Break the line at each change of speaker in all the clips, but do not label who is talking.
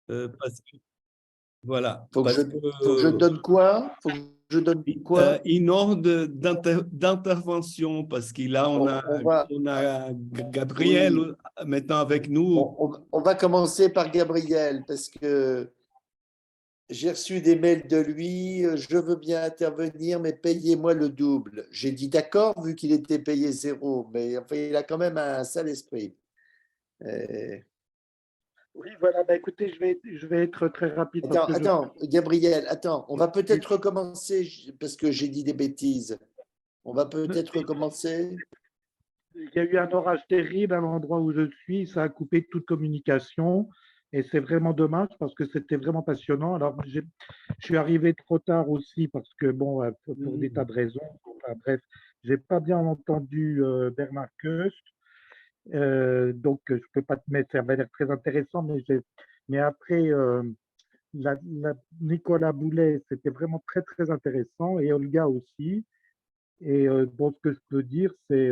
parce que voilà,
Faut que
parce
je
que
donne quoi? Faut que je donne quoi?
une ordre d'intervention, parce que là,
On va,
on a Gabriel
oui,
maintenant avec nous.
on va commencer par Gabriel parce que j'ai reçu des mails de lui. Je veux bien intervenir, mais payez-moi le double. J'ai dit d'accord, vu qu'il était payé zéro, mais enfin, il a quand même un sale esprit. Euh,
Oui, voilà, bah, écoutez, je vais être très rapide parce
Attends,
que je
attends, Gabriel, attends, on va
oui,
peut-être recommencer parce que j'ai dit des bêtises. On va peut-être recommencer.
il y a eu un orage terrible à l'endroit où je suis, ça a coupé toute communication et c'est vraiment dommage parce que c'était vraiment passionnant. Alors, je suis arrivé trop tard aussi parce que, bon, pour des tas de raisons, enfin, bref, j'ai pas bien entendu Bernard Koest. Donc, je peux pas te mettre, ça va être très intéressant, mais après, Nicolas Boulet, c'était vraiment très, très intéressant et Olga aussi. Et bon, ce que je peux dire, c'est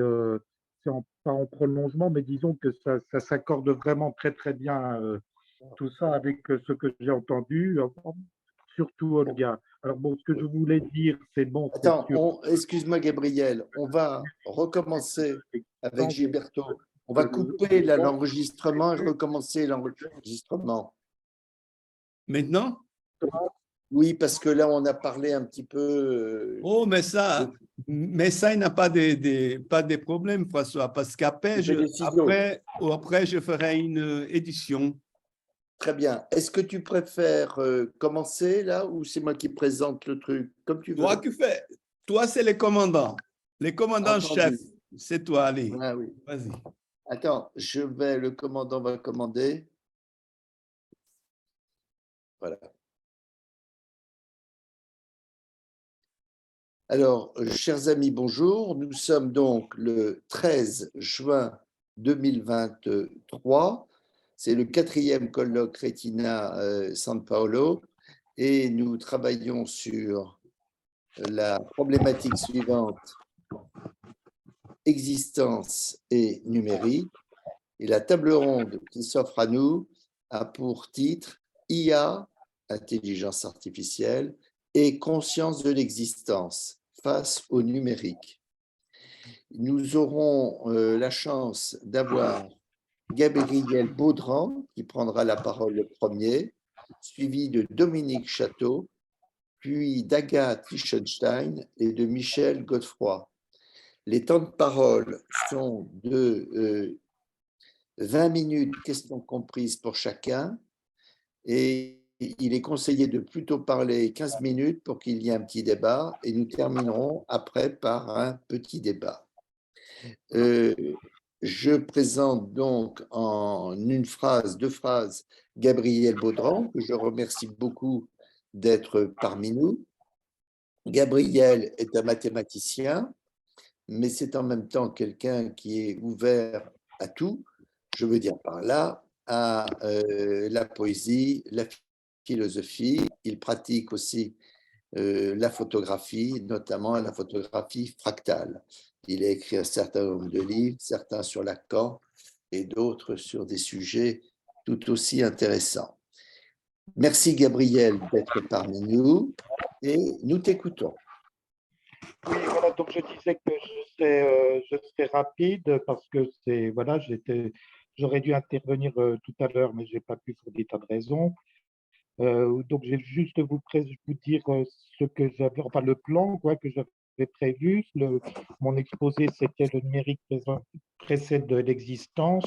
pas en prolongement, mais disons que ça s'accorde vraiment très, très bien, tout ça avec ce que j'ai entendu, surtout Olga. Alors, bon, ce que je voulais dire, c'est bon, c'est
Attends,
sûr.
excuse-moi Gabriel, on va recommencer avec Gilberto. On va
Le-
couper l'enregistrement et recommencer l'enregistrement.
Maintenant?
Oui, parce que là, on a parlé un petit peu.
Oh,
De-
mais ça, il n'a pas de problème, François, parce
tu fais des ciseaux.
après, je ferai une édition.
Très bien. Est-ce que tu préfères commencer là ou c'est moi qui présente le truc? Comme tu veux.
Toi qui fais, toi, c'est le commandant. Le commandant chef,
Entendu.
c'est toi, allez.
Ah oui.
Vas-y.
Attends, le commandant va commander. Voilà. Alors, chers amis, bonjour. Nous sommes donc le 13 juin 2023. C'est le 4e colloque Retina San Paolo et nous travaillons sur la problématique suivante, existence et numérique. Et la table ronde qui s'offre à nous a pour titre IA, intelligence artificielle, et conscience de l'existence face au numérique. Nous aurons la chance d'avoir Gabriel Baudran qui prendra la parole le premier, suivi de Dominique Château, puis d'Agathe Lichtenstein et de Michel Godefroy. Les temps de parole sont de 20 minutes, questions comprises pour chacun, et il est conseillé de plutôt parler 15 minutes pour qu'il y ait un petit débat, et nous terminerons après par un petit débat. Je présente donc en une phrase, deux phrases, Gabriel Baudran, que je remercie beaucoup d'être parmi nous. Gabriel est un mathématicien, mais c'est en même temps quelqu'un qui est ouvert à tout, je veux dire par là, à la poésie, la philosophie. Il pratique aussi la photographie, notamment la photographie fractale. Il a écrit un certain nombre de livres, certains sur Lacan et d'autres sur des sujets tout aussi intéressants. Merci Gabriel d'être parmi nous et nous t'écoutons.
Oui, voilà, donc je disais que je serais rapide parce que voilà, j'aurais dû intervenir tout à l'heure, mais j'ai pas pu pour des tas de raisons. Donc, j'ai juste vous dire ce que j'avais, enfin le plan quoi, que j'avais prévu. Mon exposé, c'était le numérique précède de l'existence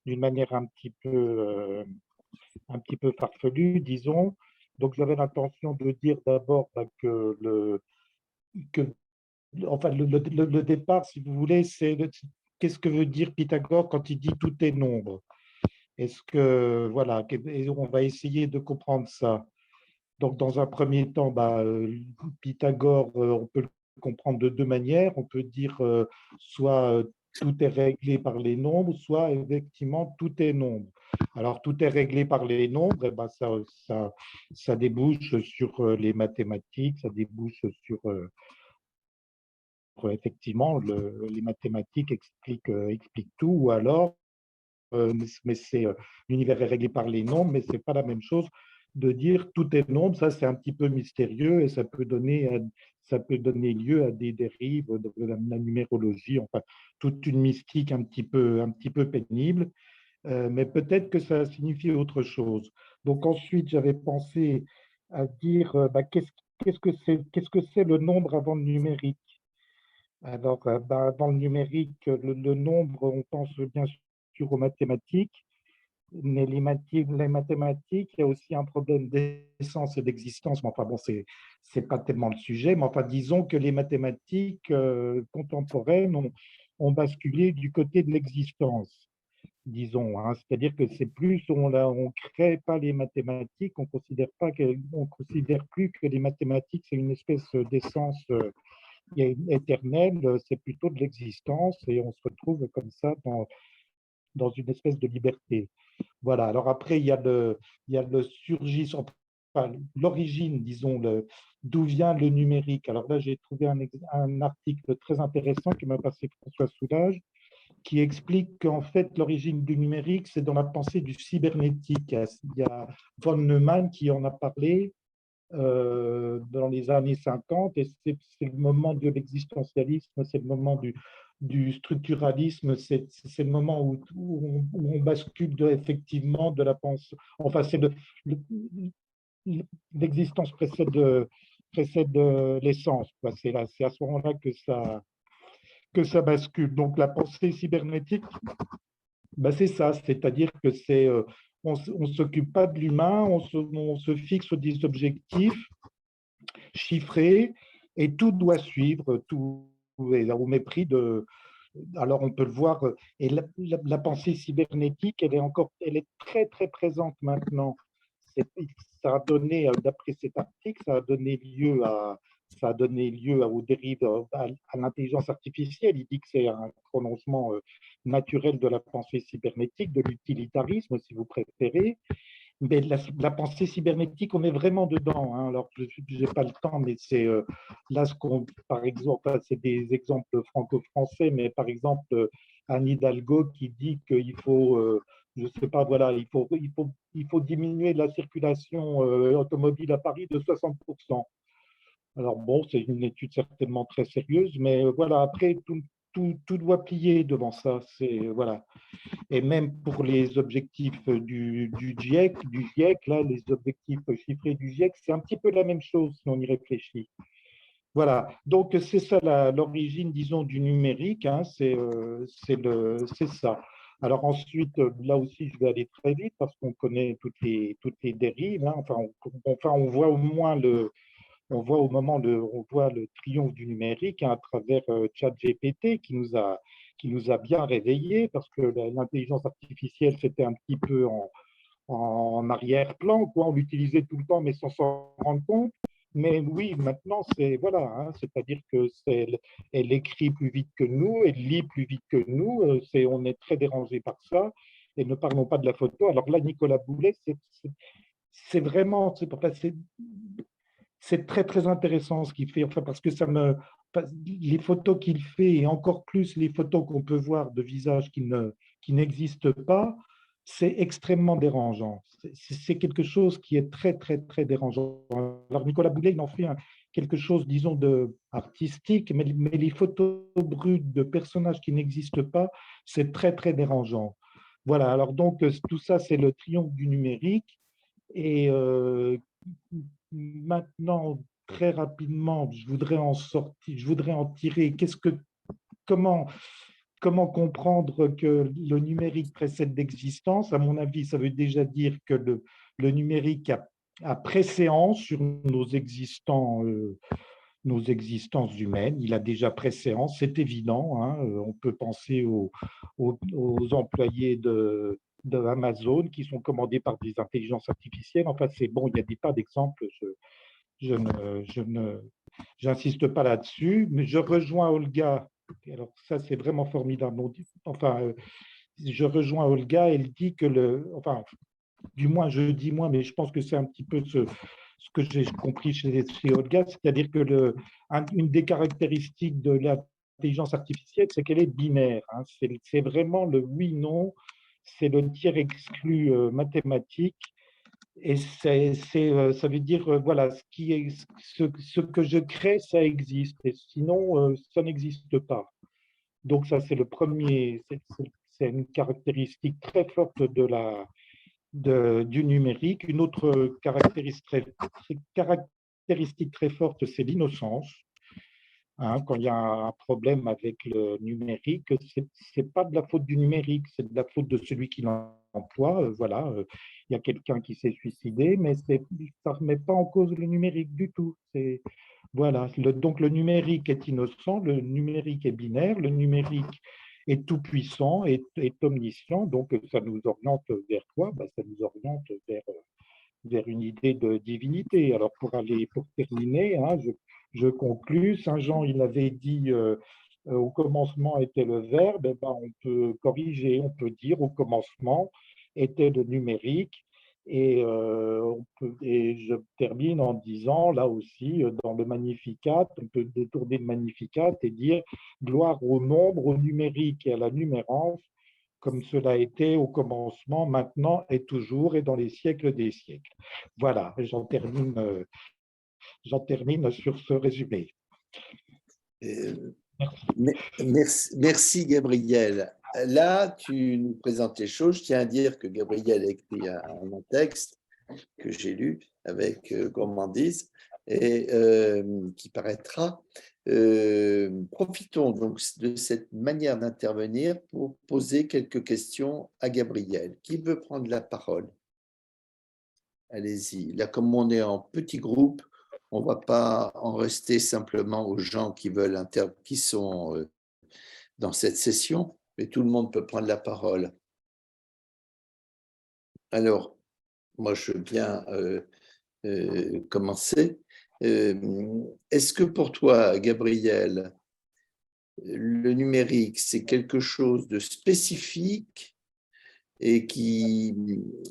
d'une manière un petit peu farfelue, disons. Donc, j'avais l'intention de dire d'abord que enfin, le départ, si vous voulez, c'est qu'est-ce que veut dire Pythagore quand il dit tout est nombre? Est-ce que, voilà, et on va essayer de comprendre ça. Donc, dans un premier temps, Pythagore, on peut le comprendre de deux manières. On peut dire soit tout est réglé par les nombres, soit effectivement tout est nombre. Alors, tout est réglé par les nombres, et ben, ça débouche sur les mathématiques, ça débouche sur effectivement les mathématiques expliquent tout, ou alors mais l'univers est réglé par les nombres, mais c'est pas la même chose de dire tout est nombre. Ça, c'est un petit peu mystérieux et ça peut donner lieu à des dérives de la numérologie, enfin, toute une mystique un petit peu pénible. Mais peut-être que ça signifie autre chose. Donc ensuite, j'avais pensé à dire qu'est-ce que c'est le nombre avant le numérique? Alors, avant le numérique, le nombre, on pense bien sûr aux mathématiques, mais les mathématiques, il y a aussi un problème d'essence et d'existence. Mais enfin, bon, c'est pas tellement le sujet, mais enfin, disons que les mathématiques contemporaines ont basculé du côté de l'existence, disons, hein. C'est-à-dire que c'est plus, on crée pas les mathématiques, on considère plus que les mathématiques, c'est une espèce d'essence éternelle, c'est plutôt de l'existence et on se retrouve comme ça dans une espèce de liberté. Voilà. Alors après, il y a le surgissement, enfin, l'origine, disons, d'où vient le numérique. Alors là, j'ai trouvé un article très intéressant qui m'a passé François Soulage, qui explique qu'en fait, l'origine du numérique, c'est dans la pensée du cybernétique. Il y a von Neumann qui en a parlé dans les années 50, et c'est le moment de l'existentialisme, c'est le moment du structuralisme, c'est le moment où on bascule effectivement de la pensée. Enfin, l'existence précède l'essence. C'est à ce moment-là que ça bascule. Donc, la pensée cybernétique, ben c'est ça, c'est-à-dire que on ne s'occupe pas de l'humain, on se fixe des objectifs chiffrés et tout doit suivre, tout est au mépris de. Alors on peut le voir, et la pensée cybernétique, elle est très très présente maintenant. Ça a donné, d'après cet article, ça a donné lieu aux dérives à l'intelligence artificielle. Il dit que c'est un prolongement naturel de la pensée cybernétique, de l'utilitarisme, si vous préférez. Mais la pensée cybernétique, on est vraiment dedans, hein. Alors, je n'ai pas le temps, mais c'est là, par exemple, c'est des exemples franco-français, mais par exemple, Anne Hidalgo qui dit qu'il faut, je ne sais pas, voilà, il faut diminuer la circulation automobile à Paris de 60%. Alors bon, c'est une étude certainement très sérieuse, mais voilà, après, tout doit plier devant ça. Voilà. Et même pour les objectifs du GIEC, là, les objectifs chiffrés du GIEC, c'est un petit peu la même chose si on y réfléchit. Voilà, donc c'est ça l'origine, disons, du numérique, hein, c'est ça. Alors ensuite, là aussi, je vais aller très vite parce qu'on connaît toutes les dérives, hein. Enfin, on voit au moins on voit le triomphe du numérique, hein, à travers ChatGPT qui nous a bien réveillés parce que l'intelligence artificielle, c'était un petit peu en arrière-plan, quoi. On l'utilisait tout le temps, mais sans s'en rendre compte. Mais oui, maintenant, voilà, hein, c'est-à-dire que elle écrit plus vite que nous, elle lit plus vite que nous. On est très dérangé par ça. Et ne parlons pas de la photo. Alors là, Nicolas Boulet, c'est vraiment, c'est très très intéressant ce qu'il fait. Enfin, parce que les photos qu'il fait et encore plus les photos qu'on peut voir de visages qui n'existent pas, c'est extrêmement dérangeant. C'est quelque chose qui est très, très, très dérangeant. Alors, Nicolas Boulet, il en fait quelque chose, disons, de artistique, mais les photos brutes de personnages qui n'existent pas, c'est très, très dérangeant. Voilà, alors donc, tout ça, c'est le triomphe du numérique. Et maintenant, très rapidement, je voudrais en tirer comment comment comprendre que le numérique précède l'existence? À mon avis, ça veut déjà dire que le numérique a préséance sur nos existences humaines. Il a déjà préséance, c'est évident, hein. On peut penser aux employés de Amazon qui sont commandés par des intelligences artificielles. Enfin, c'est bon, il y a des tas d'exemples. J'insiste pas là-dessus, mais je rejoins Olga. Alors ça, c'est vraiment formidable. Enfin, je rejoins Olga. Elle dit que enfin, du moins, je dis moi, mais je pense que c'est un petit peu ce que j'ai compris chez Olga, c'est-à-dire que une des caractéristiques de l'intelligence artificielle, c'est qu'elle est binaire, hein. C'est vraiment le oui/non. c'est le tiers exclu mathématique. Et ça veut dire, voilà, ce que je crée, ça existe. Et sinon, ça n'existe pas. Donc ça, c'est le premier, c'est une caractéristique très forte du numérique. Une autre caractéristique très forte, c'est l'innocence. Hein, quand il y a un problème avec le numérique, c'est pas de la faute du numérique, c'est de la faute de celui qui l'emploie. Voilà, il y a quelqu'un qui s'est suicidé, mais ça ne remet pas en cause le numérique du tout. Voilà, donc le numérique est innocent, le numérique est binaire, le numérique est tout puissant, est omniscient. Donc ça nous oriente vers quoi? Ça nous oriente vers une idée de divinité. Alors pour terminer, hein, je conclus. Saint Jean, il avait dit au commencement était le verbe. Eh ben, on peut corriger, on peut dire au commencement était le numérique. Et je termine en disant, là aussi, dans le Magnificat, on peut détourner le Magnificat et dire gloire au nombre, au numérique et à la numérance, comme cela était au commencement, maintenant et toujours et dans les siècles des siècles. Voilà, j'en termine sur ce résumé.
Merci Gabriel. Là, tu nous présentes les choses. Je tiens à dire que Gabriel a écrit un texte que j'ai lu avec gourmandise et qui paraîtra. Profitons donc de cette manière d'intervenir pour poser quelques questions à Gabriel. Qui veut prendre la parole? Allez-y. Là, comme on est en petit groupe, on ne va pas en rester simplement aux gens qui sont dans cette session, mais tout le monde peut prendre la parole. Alors, moi, je veux bien commencer. Est-ce que pour toi, Gabriel, le numérique, c'est quelque chose de spécifique et qui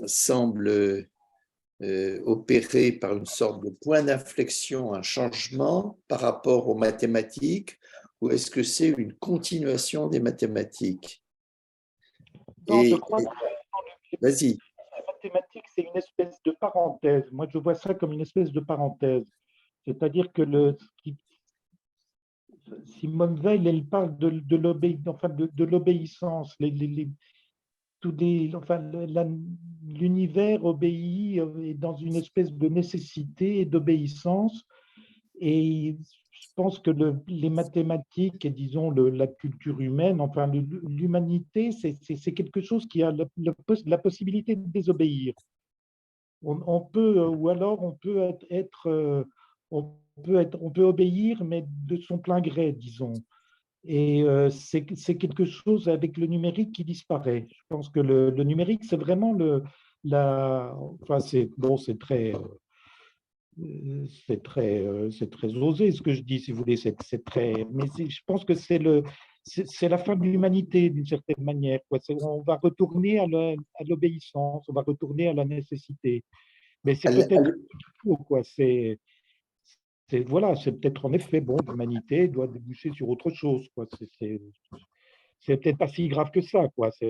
semble opérer par une sorte de point d'inflexion, un changement par rapport aux mathématiques, ou est-ce que c'est une continuation des mathématiques?
Non, je crois que
vas-y.
la mathématique, c'est une espèce de parenthèse. Moi, je vois ça comme une espèce de parenthèse. C'est-à-dire que Simone Veil, elle parle de l'obéissance. L'univers obéit est dans une espèce de nécessité et d'obéissance. Et je pense que les mathématiques et disons la culture humaine, enfin l'humanité, c'est quelque chose qui a la possibilité de désobéir. On peut, ou alors on peut obéir, mais de son plein gré, disons. Et c'est quelque chose avec le numérique qui disparaît. Je pense que le numérique, c'est vraiment enfin, c'est très osé ce que je dis, si vous voulez. Mais je pense que c'est la fin de l'humanité d'une certaine manière, quoi. On va retourner à l'obéissance, on va retourner à la nécessité. Mais c'est peut-être faux, quoi. Voilà, c'est peut-être en effet bon. L'humanité doit déboucher sur autre chose, quoi. C'est peut-être pas si grave que ça, quoi. Ça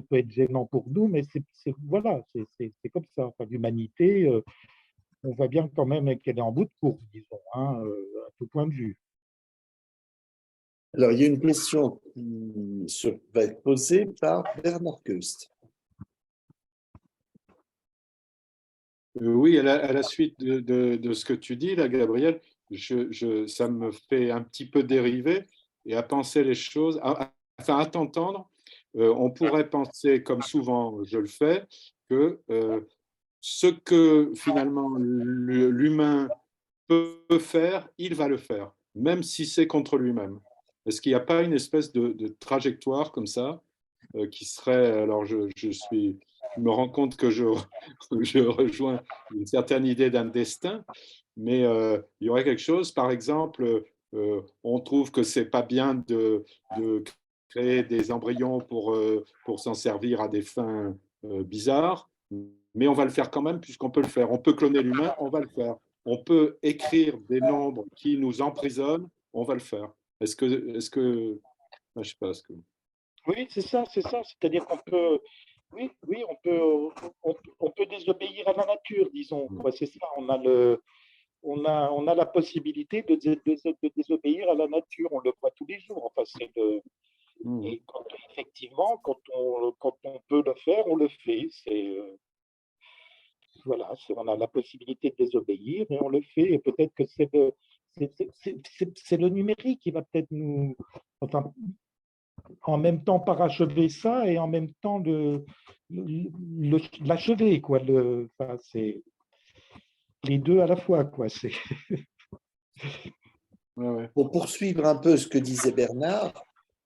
peut être gênant pour nous, mais voilà, c'est comme ça. Enfin, l'humanité. On voit bien quand même qu'elle est en bout de course, disons, hein, à tout point de vue.
Alors, il y a une question qui va être posée par Bernard Keust.
Oui, à la suite de ce que tu dis, là, Gabriel, ça me fait un petit peu dériver et à penser les choses, enfin, à t'entendre, on pourrait penser, comme souvent je le fais, que ce que finalement l'humain peut faire, il va le faire, même si c'est contre lui-même. Est-ce qu'il n'y a pas une espèce de trajectoire comme ça qui serait, alors je me rends compte que je rejoins une certaine idée d'un destin, mais il y aurait quelque chose, par exemple, on trouve que c'est pas bien de créer des embryons pour s'en servir à des fins bizarres, mais on va le faire quand même puisqu'on peut le faire. On peut cloner l'humain, on va le faire. On peut écrire des nombres qui nous emprisonnent, on va le faire. Est-ce que je sais pas,
Oui, c'est ça. C'est-à-dire qu'on peut, Oui, oui, on peut désobéir à la nature, disons, quoi. C'est ça, on a la possibilité de désobéir à la nature, on le voit tous les jours. Enfin, et effectivement, quand on peut le faire, on le fait. Voilà, on a la possibilité de désobéir et on le fait. Et peut-être que c'est le numérique qui va peut-être enfin, en même temps parachever ça et en même temps l'achever, quoi. Enfin, c'est les deux à la fois, quoi.
Ouais, ouais.
Pour poursuivre un peu ce que disait Bernard,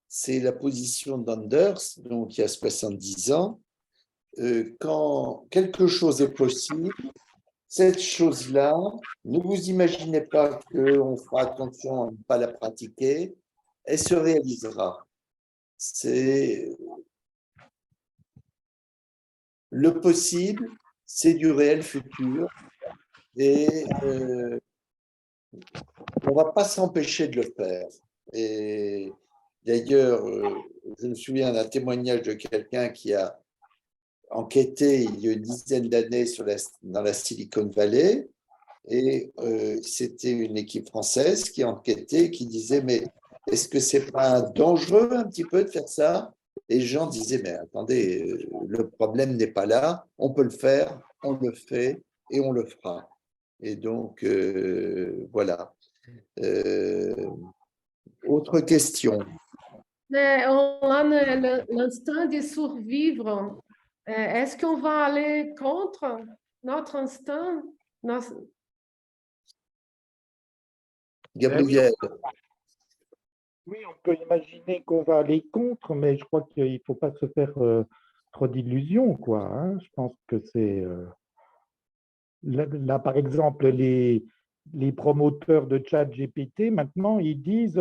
c'est la position d'Anders, donc il y a 70 ans. Quand quelque chose est possible, cette chose-là, ne vous imaginez pas qu'on fera attention à ne pas la pratiquer, elle se réalisera. C'est le possible, c'est du réel futur et on ne va pas s'empêcher de le faire. Et d'ailleurs, je me souviens d'un témoignage de quelqu'un qui a enquêté il y a une dizaine d'années dans la Silicon Valley. Et c'était une équipe française qui enquêtait, qui disait, mais est-ce que c'est pas dangereux un petit peu de faire ça? Et les gens disaient, mais attendez, le problème n'est pas là, on peut le faire, on le fait et on le fera. Et donc, voilà. Autre question.
Mais là, l'instinct de survivre, est-ce qu'on va aller contre notre instinct?
Gabriel,
Oui, on peut imaginer qu'on va aller contre, mais je crois qu'il ne faut pas se faire trop d'illusions, quoi, hein. Je pense que c'est… là, par exemple, les promoteurs de ChatGPT, maintenant, ils disent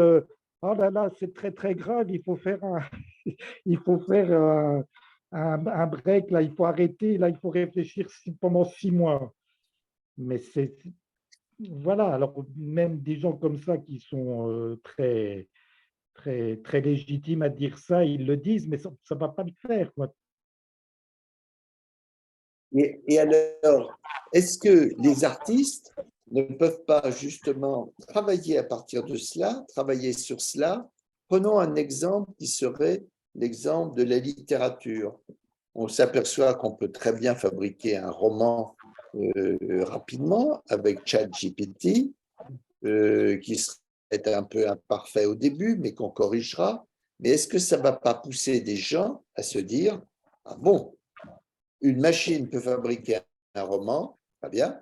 oh là là, c'est très, très grave, il faut faire il faut faire un break, là, il faut arrêter, là, il faut réfléchir pendant 6 mois. Mais voilà, alors même des gens comme ça qui sont très, très, très légitimes à dire ça, ils le disent, mais ça ne va pas le faire, quoi.
et alors, est-ce que les artistes ne peuvent pas justement travailler à partir de cela, travailler sur cela? Prenons un exemple qui serait l'exemple de la littérature. On s'aperçoit qu'on peut très bien fabriquer un roman rapidement avec ChatGPT, qui serait un peu imparfait au début, mais qu'on corrigera. Mais est-ce que ça ne va pas pousser des gens à se dire, ah bon, une machine peut fabriquer un roman, très bien,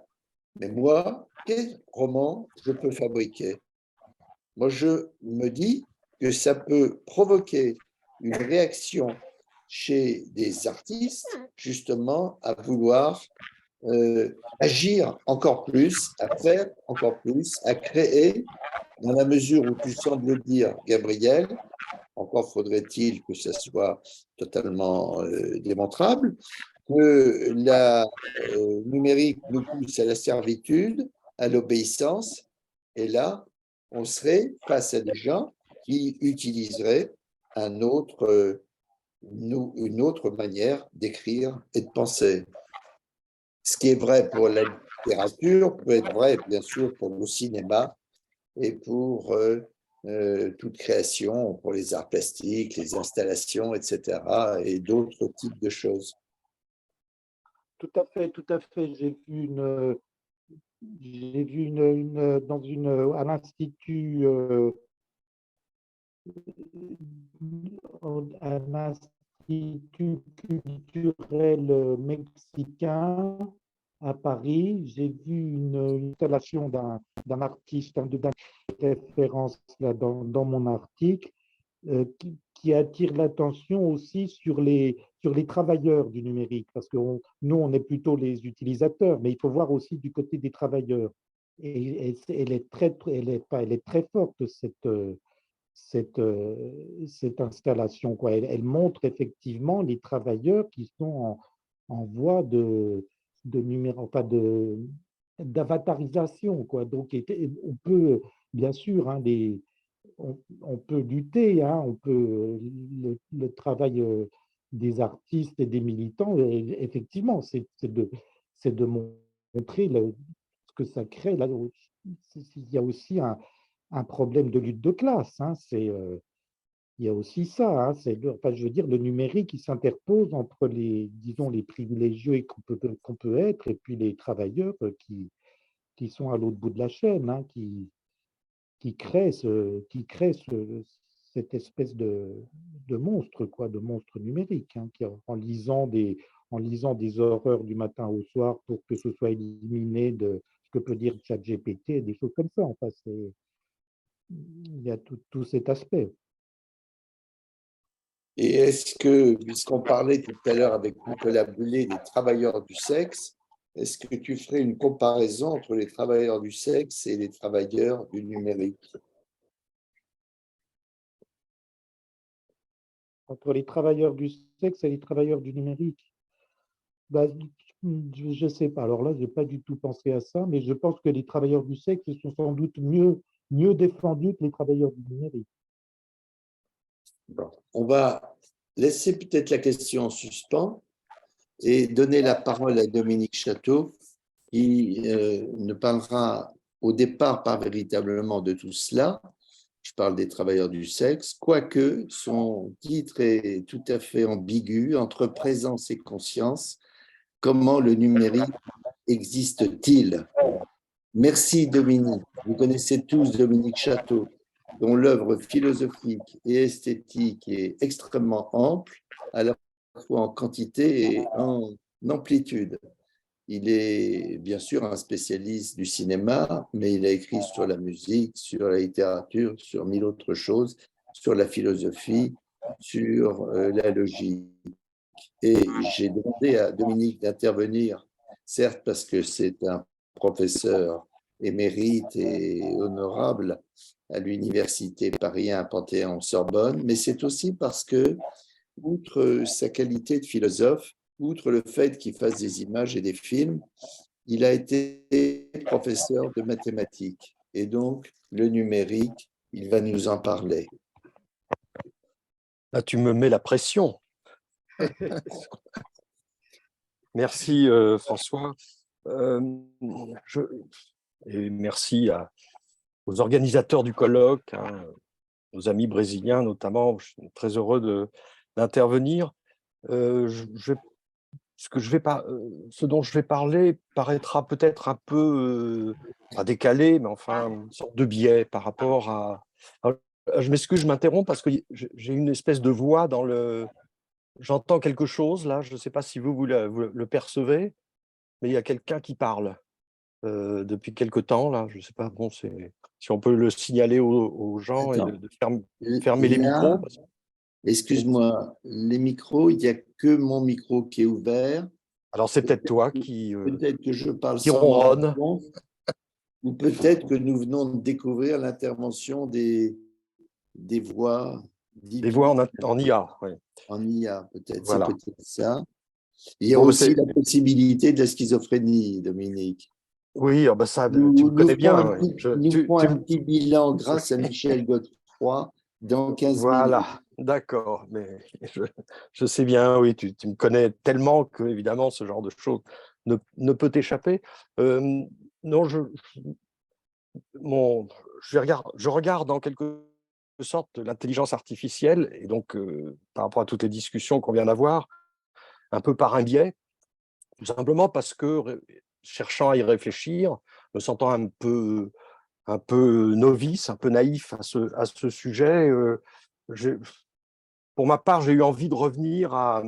mais moi, quel roman je peux fabriquer? Moi, je me dis que ça peut provoquer une réaction chez des artistes, justement, à vouloir agir encore plus, à faire encore plus, à créer, dans la mesure où tu sembles le dire, Gabriel, encore faudrait-il que ça soit totalement démontrable, que la numérique nous pousse à la servitude, à l'obéissance, et là, on serait face à des gens qui utiliseraient une autre manière d'écrire et de penser. Ce qui est vrai pour la littérature peut être vrai, bien sûr, pour le cinéma et pour toute création, pour les arts plastiques, les installations, etc., et d'autres types de choses.
Tout à fait, tout à fait. J'ai vu à l'Institut culturel mexicain à Paris. J'ai vu une installation d'un artiste, d'un référence là, dans mon article, qui attire l'attention aussi sur les travailleurs du numérique, parce que nous, on est plutôt les utilisateurs, mais il faut voir aussi du côté des travailleurs. Et elle est elle est très forte, cette installation, quoi. Elle montre effectivement les travailleurs qui sont en voie enfin d'avatarisation, quoi. Donc, on peut, bien sûr, hein, on peut lutter, hein, le travail des artistes et des militants. Et effectivement, c'est de montrer ce que ça crée. Là, il y a aussi un problème de lutte de classe. Hein, il y a aussi ça. Hein, enfin, je veux dire, le numérique, il s'interpose entre disons, les privilégiés qu'on peut être et puis les travailleurs qui sont à l'autre bout de la chaîne, hein, cette espèce de monstre, quoi, de monstre numérique, hein, en lisant des horreurs du matin au soir pour que ce soit éliminé de ce que peut dire ChatGPT, des choses comme ça. Enfin, il y a tout cet aspect.
Et est-ce que, puisqu'on parlait tout à l'heure avec Nicolas Boulet des travailleurs du sexe, est-ce que tu ferais une comparaison entre les travailleurs du sexe et les travailleurs du numérique?
Entre les travailleurs du sexe et les travailleurs du numérique, bah, je ne sais pas. Alors là, je n'ai pas du tout pensé à ça, mais je pense que les travailleurs du sexe sont sans doute mieux défendus que les travailleurs du numérique.
Bon, on va laisser peut-être la question en suspens et donner la parole à Dominique Château, qui ne parlera au départ pas véritablement de tout cela. Je parle des travailleurs du sexe, quoique son titre est tout à fait ambigu entre présence et conscience. Comment le numérique existe-t-il? Merci Dominique. Vous connaissez tous Dominique Château, dont l'œuvre philosophique et esthétique est extrêmement ample, à la fois en quantité et en amplitude. Il est bien sûr un spécialiste du cinéma, mais il a écrit sur la musique, sur la littérature, sur mille autres choses, sur la philosophie, sur la logique. Et j'ai demandé à Dominique d'intervenir, certes parce que c'est un professeur émérite et honorable à l'université Paris 1 Panthéon-Sorbonne, mais c'est aussi parce que, outre sa qualité de philosophe, outre le fait qu'il fasse des images et des films, il a été professeur de mathématiques. Et donc, le numérique, il va nous en parler.
Là, tu me mets la pression. Merci François. Et merci aux organisateurs du colloque, hein, aux amis brésiliens notamment. Je suis très heureux d'intervenir. Ce dont je vais parler paraîtra peut-être un peu pas décalé, mais enfin une sorte de biais par rapport à. Alors, je m'excuse, je m'interromps parce que j'ai une espèce de voix dans le. J'entends quelque chose là, je ne sais pas si vous le percevez, mais il y a quelqu'un qui parle depuis quelque temps là. Je ne sais pas, bon, si on peut le signaler aux gens.
Attends.
Et de fermer les micros.
Excuse-moi, les micros, il n'y a que mon micro qui est ouvert.
Alors c'est peut-être toi qui
Peut-être que je parle
qui
sans
ronronne.
Ou peut-être que nous venons de découvrir l'intervention des voix.
Des voix en IA. Oui.
En IA, peut-être.
Voilà.
C'est peut-être ça. Il y a aussi la possibilité de la schizophrénie, Dominique.
Oui, ça, tu me connais bien.
Nous ferons un petit bilan grâce à Michel Godefroy dans 15 minutes.
Voilà, d'accord. Mais je sais bien, oui, tu me connais tellement que, évidemment, ce genre de choses ne peut t'échapper. Non, je regarde en quelque sorte l'intelligence artificielle, et donc, par rapport à toutes les discussions qu'on vient d'avoir, un peu par un biais, tout simplement parce que, cherchant à y réfléchir, me sentant un peu novice, un peu naïf à ce sujet, pour ma part, j'ai eu envie de revenir à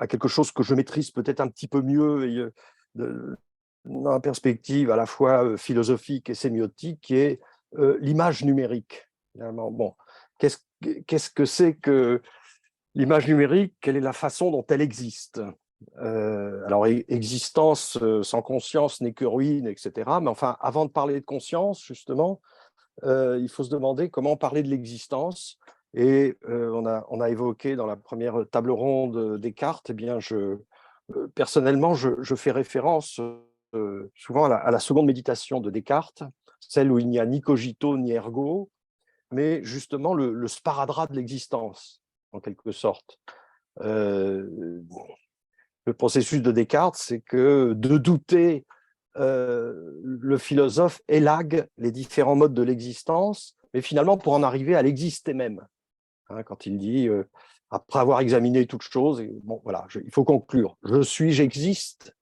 quelque chose que je maîtrise peut-être un petit peu mieux, et, dans la perspective à la fois philosophique et sémiotique, qui est l'image numérique. Bon, qu'est-ce que c'est que l'image numérique? Quelle est la façon dont elle existe? Alors, existence sans conscience n'est que ruine, etc. Mais enfin, avant de parler de conscience, justement, il faut se demander comment parler de l'existence. Et on a évoqué dans la première table ronde Descartes. Eh bien, personnellement, je fais référence souvent à la seconde méditation de Descartes, celle où il n'y a ni cogito ni ergo, mais justement le sparadrap de l'existence. en quelque sorte. Le processus de Descartes, c'est que de douter, le philosophe élague les différents modes de l'existence, mais finalement pour en arriver à l'exister même. Hein, quand il dit, après avoir examiné toute chose, et bon, voilà, il faut conclure. Je suis, j'existe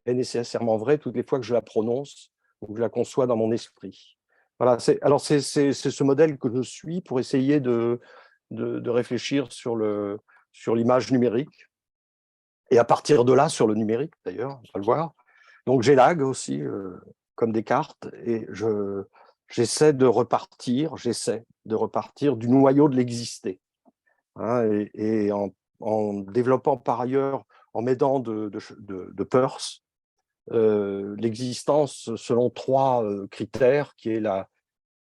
est nécessairement vrai toutes les fois que je la prononce ou que je la conçois dans mon esprit. Voilà, alors c'est ce modèle que je suis pour essayer de réfléchir sur l'image numérique, et à partir de là, sur le numérique d'ailleurs, on va le voir. Donc j'élague aussi, comme Descartes, et j'essaie de repartir du noyau de l'existé. Hein, et en développant par ailleurs, en m'aidant de Peirce, l'existence selon 3 critères, qui est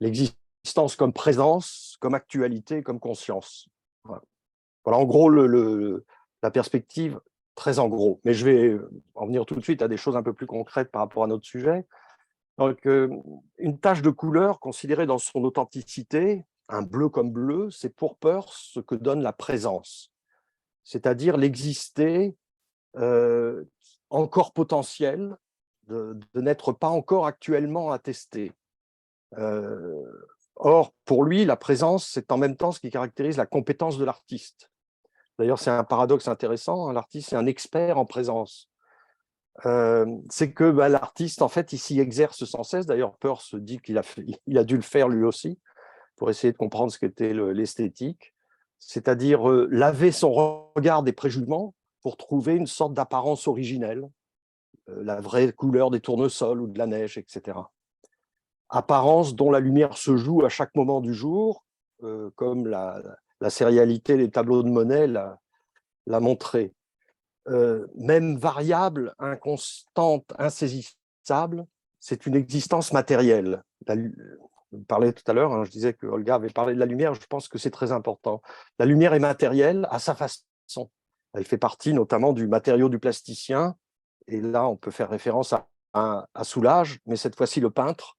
l'existence comme présence, comme actualité, comme conscience. Voilà, voilà en gros la perspective, très en gros. Mais je vais en venir tout de suite à des choses un peu plus concrètes par rapport à notre sujet. Donc, une tache de couleur considérée dans son authenticité, un bleu comme bleu, c'est pour Peirce ce que donne la présence, c'est-à-dire l'exister encore potentiel, de n'être pas encore actuellement attesté. Or, pour lui, la présence, c'est en même temps ce qui caractérise la compétence de l'artiste. D'ailleurs, c'est un paradoxe intéressant, hein, l'artiste est un expert en présence. C'est que l'artiste, en fait, il s'y exerce sans cesse. D'ailleurs, Peirce dit qu'il a dû le faire lui aussi, pour essayer de comprendre ce qu'était l'esthétique, c'est-à-dire laver son regard des préjugements pour trouver une sorte d'apparence originelle, la vraie couleur des tournesols ou de la neige, etc. Apparence dont la lumière se joue à chaque moment du jour, comme la sérialité des tableaux de Monet l'a montré. Même variable, inconstante, insaisissable, c'est une existence matérielle. Je parlais tout à l'heure, hein, je disais que Olga avait parlé de la lumière, je pense que c'est très important. La lumière est matérielle à sa façon. Elle fait partie notamment du matériau du plasticien, et là on peut faire référence à Soulages, mais cette fois-ci le peintre,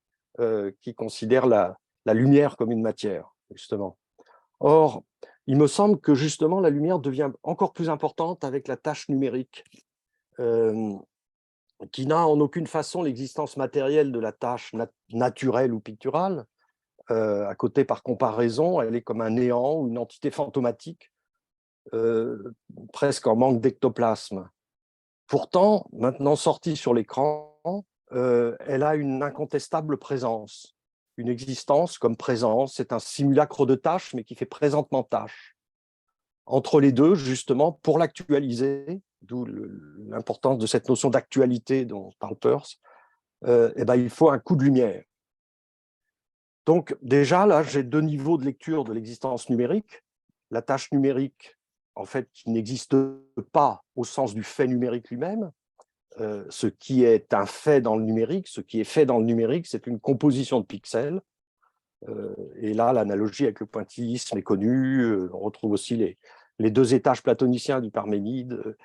qui considère la lumière comme une matière, justement. Or, il me semble que justement la lumière devient encore plus importante avec la tâche numérique, qui n'a en aucune façon l'existence matérielle de la tâche naturelle ou picturale. À côté, par comparaison, elle est comme un néant ou une entité fantomatique, presque en manque d'ectoplasme. Pourtant, maintenant sortie sur l'écran, elle a une incontestable présence. Une existence comme présence, c'est un simulacre de tâche, mais qui fait présentement tâche. Entre les deux, justement, pour l'actualiser, d'où l'importance de cette notion d'actualité dont parle Peirce, il faut un coup de lumière. Donc déjà, là, j'ai 2 niveaux de lecture de l'existence numérique. La tâche numérique, en fait, qui n'existe pas au sens du fait numérique lui-même. Ce qui est un fait dans le numérique, ce qui est fait dans le numérique, c'est une composition de pixels. Et là, l'analogie avec le pointillisme est connue. On retrouve aussi les 2 étages platoniciens du Parménide.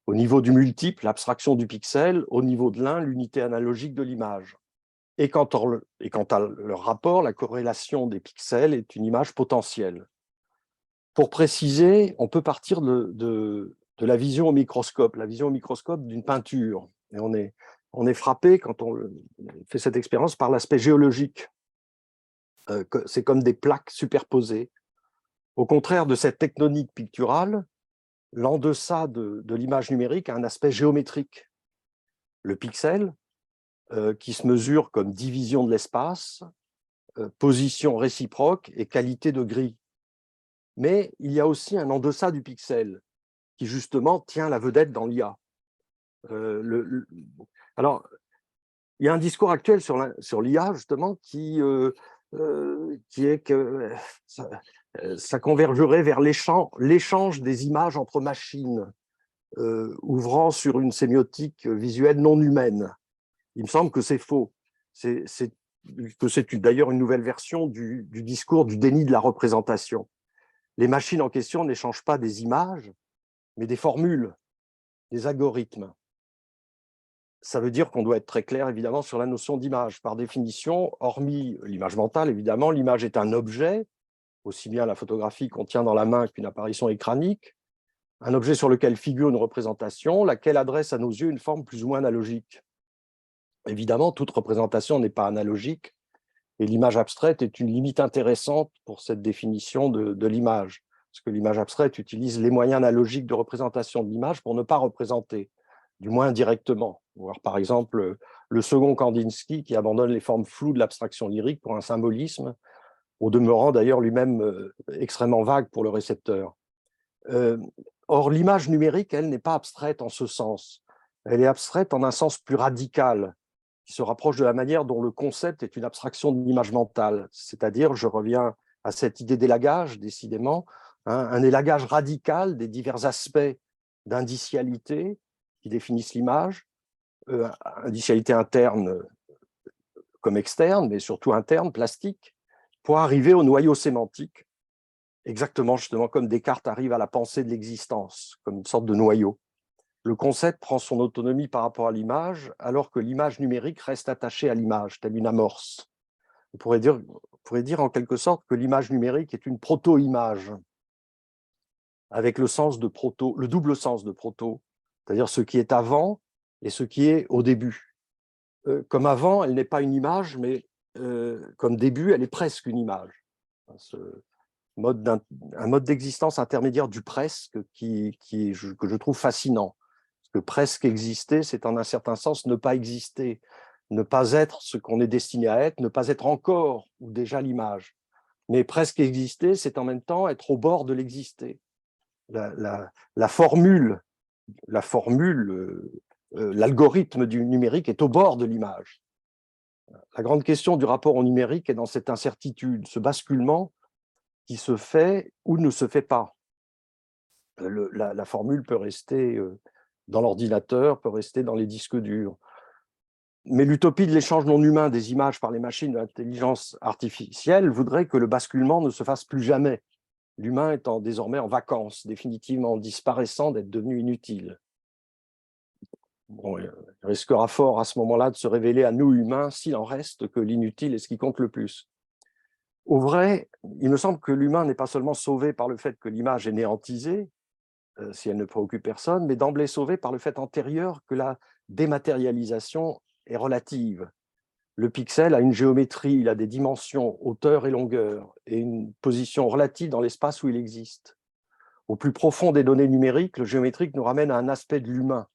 Au niveau du multiple, l'abstraction du pixel, au niveau de l'un, l'unité analogique de l'image. Et quant à leur rapport, la corrélation des pixels est une image potentielle. Pour préciser, on peut partir de la vision au microscope d'une peinture. Et on est frappé, quand on fait cette expérience, par l'aspect géologique. C'est comme des plaques superposées. Au contraire de cette tectonique picturale, l'en-deçà de l'image numérique a un aspect géométrique. Le pixel, qui se mesure comme division de l'espace, position réciproque et qualité de gris. Mais il y a aussi un en-deçà du pixel qui justement tient la vedette dans l'IA. Alors, il y a un discours actuel sur l'IA justement qui est que ça convergerait vers l'échange des images entre machines, ouvrant sur une sémiotique visuelle non humaine. Il me semble que c'est faux. C'est d'ailleurs une nouvelle version du discours du déni de la représentation. Les machines en question n'échangent pas des images, mais des formules, des algorithmes. Ça veut dire qu'on doit être très clair, évidemment, sur la notion d'image. Par définition, hormis l'image mentale, évidemment, l'image est un objet aussi bien la photographie qu'on tient dans la main qu'une apparition écranique, un objet sur lequel figure une représentation, laquelle adresse à nos yeux une forme plus ou moins analogique. Évidemment, toute représentation n'est pas analogique, et l'image abstraite est une limite intéressante pour cette définition de l'image, parce que l'image abstraite utilise les moyens analogiques de représentation de l'image pour ne pas représenter, du moins indirectement. Voir par exemple le second Kandinsky qui abandonne les formes floues de l'abstraction lyrique pour un symbolisme, au demeurant d'ailleurs lui-même extrêmement vague pour le récepteur. Or, l'image numérique, elle, n'est pas abstraite en ce sens. Elle est abstraite en un sens plus radical, qui se rapproche de la manière dont le concept est une abstraction de l'image mentale. C'est-à-dire, je reviens à cette idée d'élagage, décidément, hein, un élagage radical des divers aspects d'indicialité qui définissent l'image, indicialité interne comme externe, mais surtout interne, plastique, pour arriver au noyau sémantique, exactement justement comme Descartes arrive à la pensée de l'existence, comme une sorte de noyau. Le concept prend son autonomie par rapport à l'image, alors que l'image numérique reste attachée à l'image, telle une amorce. On pourrait dire en quelque sorte que l'image numérique est une proto-image, avec le sens de proto, le double sens de proto, c'est-à-dire ce qui est avant et ce qui est au début. Comme avant, elle n'est pas une image, mais comme début, elle est presque une image. Un mode d'existence intermédiaire du presque que je trouve fascinant. Parce que presque exister, c'est en un certain sens ne pas exister, ne pas être ce qu'on est destiné à être, ne pas être encore ou déjà l'image. Mais presque exister, c'est en même temps être au bord de l'exister. La formule, l'algorithme du numérique est au bord de l'image. La grande question du rapport au numérique est dans cette incertitude, ce basculement qui se fait ou ne se fait pas. La formule peut rester dans l'ordinateur, peut rester dans les disques durs. Mais l'utopie de l'échange non humain des images par les machines de l'intelligence artificielle voudrait que le basculement ne se fasse plus jamais, l'humain étant désormais en vacances, définitivement disparaissant, d'être devenu inutile. Bon, il risquera fort à ce moment-là de se révéler à nous humains, s'il en reste, que l'inutile est ce qui compte le plus. Au vrai, il me semble que l'humain n'est pas seulement sauvé par le fait que l'image est néantisée, si elle ne préoccupe personne, mais d'emblée sauvé par le fait antérieur que la dématérialisation est relative. Le pixel a une géométrie, il a des dimensions, hauteur et longueur, et une position relative dans l'espace où il existe. Au plus profond des données numériques, le géométrique nous ramène à un aspect de l'humain.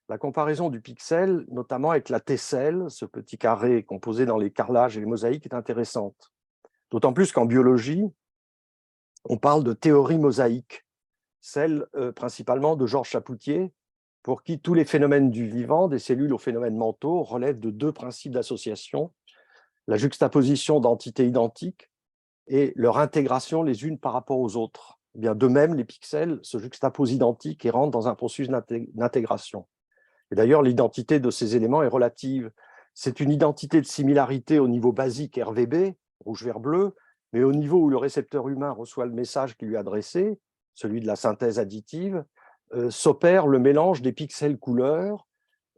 La comparaison du pixel, notamment avec la tesselle, ce petit carré composé dans les carrelages et les mosaïques, est intéressante. D'autant plus qu'en biologie, on parle de théorie mosaïque, celle principalement de Georges Chapoutier, pour qui tous les phénomènes du vivant, des cellules aux phénomènes mentaux, relèvent de deux principes d'association, la juxtaposition d'entités identiques et leur intégration les unes par rapport aux autres. Eh bien, de même, les pixels se juxtaposent identiques et rentrent dans un processus d'intégration. Et d'ailleurs, l'identité de ces éléments est relative. C'est une identité de similarité au niveau basique RVB, rouge, vert, bleu, mais au niveau où le récepteur humain reçoit le message qui lui est adressé, celui de la synthèse additive, s'opère le mélange des pixels couleurs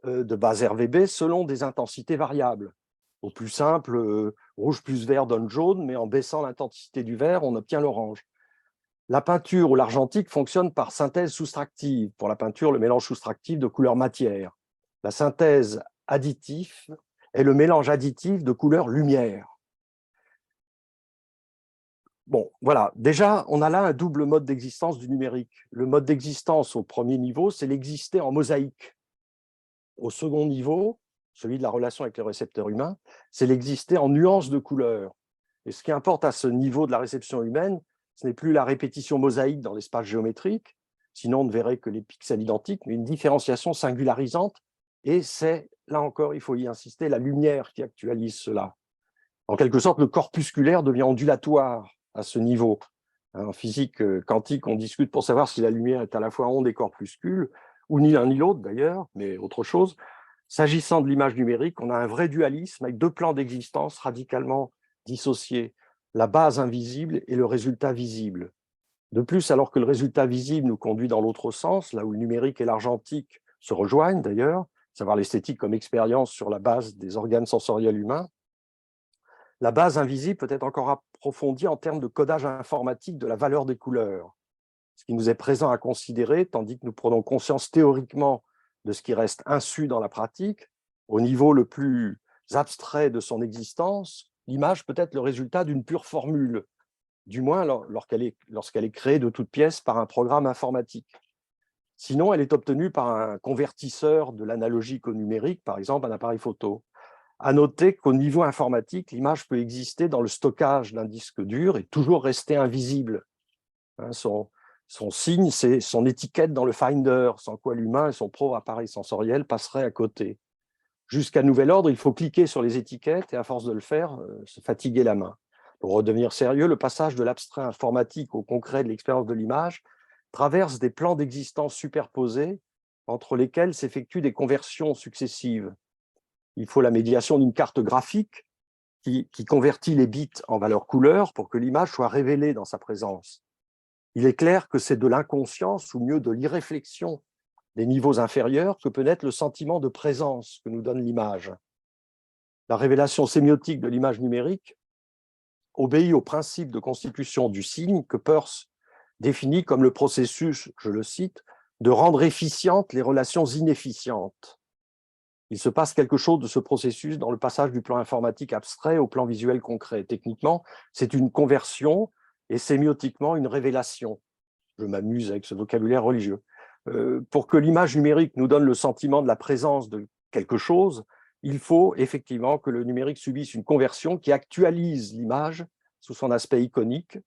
de base RVB selon des intensités variables. Au plus simple, rouge plus vert donne jaune, mais en baissant l'intensité du vert, on obtient l'orange. La peinture ou l'argentique fonctionne par synthèse soustractive. Pour la peinture, le mélange soustractif de couleur matière. La synthèse additive est le mélange additif de couleur lumière. Bon, voilà. Déjà, on a là un double mode d'existence du numérique. Le mode d'existence au premier niveau, c'est l'exister en mosaïque. Au second niveau, celui de la relation avec le récepteur humain, c'est l'exister en nuances de couleurs. Et ce qui importe à ce niveau de la réception humaine, ce n'est plus la répétition mosaïque dans l'espace géométrique, sinon on ne verrait que les pixels identiques, mais une différenciation singularisante. Et c'est, là encore, il faut y insister, la lumière qui actualise cela. En quelque sorte, le corpusculaire devient ondulatoire à ce niveau. En physique quantique, on discute pour savoir si la lumière est à la fois onde et corpuscule, ou ni l'un ni l'autre d'ailleurs, mais autre chose. S'agissant de l'image numérique, on a un vrai dualisme avec deux plans d'existence radicalement dissociés, la base invisible et le résultat visible. De plus, alors que le résultat visible nous conduit dans l'autre sens, là où le numérique et l'argentique se rejoignent d'ailleurs, savoir l'esthétique comme expérience sur la base des organes sensoriels humains, la base invisible peut être encore approfondie en termes de codage informatique de la valeur des couleurs, ce qui nous est présent à considérer, tandis que nous prenons conscience théoriquement de ce qui reste insu dans la pratique, au niveau le plus abstrait de son existence, l'image peut être le résultat d'une pure formule, du moins lorsqu'elle est créée de toutes pièces par un programme informatique. Sinon, elle est obtenue par un convertisseur de l'analogique au numérique, par exemple un appareil photo. À noter qu'au niveau informatique, l'image peut exister dans le stockage d'un disque dur et toujours rester invisible. Son signe, c'est son étiquette dans le Finder, sans quoi l'humain et son propre appareil sensoriel passeraient à côté. Jusqu'à nouvel ordre, il faut cliquer sur les étiquettes et à force de le faire, se fatiguer la main. Pour redevenir sérieux, le passage de l'abstrait informatique au concret de l'expérience de l'image traverse des plans d'existence superposés entre lesquels s'effectuent des conversions successives. Il faut la médiation d'une carte graphique qui convertit les bits en valeurs couleurs pour que l'image soit révélée dans sa présence. Il est clair que c'est de l'inconscience, ou mieux de l'irréflexion des niveaux inférieurs, que peut naître le sentiment de présence que nous donne l'image. La révélation sémiotique de l'image numérique obéit au principe de constitution du signe que Peirce définit comme le processus, je le cite, de rendre efficientes les relations inefficientes. Il se passe quelque chose de ce processus dans le passage du plan informatique abstrait au plan visuel concret. Techniquement, c'est une conversion et sémiotiquement une révélation. Je m'amuse avec ce vocabulaire religieux. Pour que l'image numérique nous donne le sentiment de la présence de quelque chose, il faut effectivement que le numérique subisse une conversion qui actualise l'image sous son aspect iconique,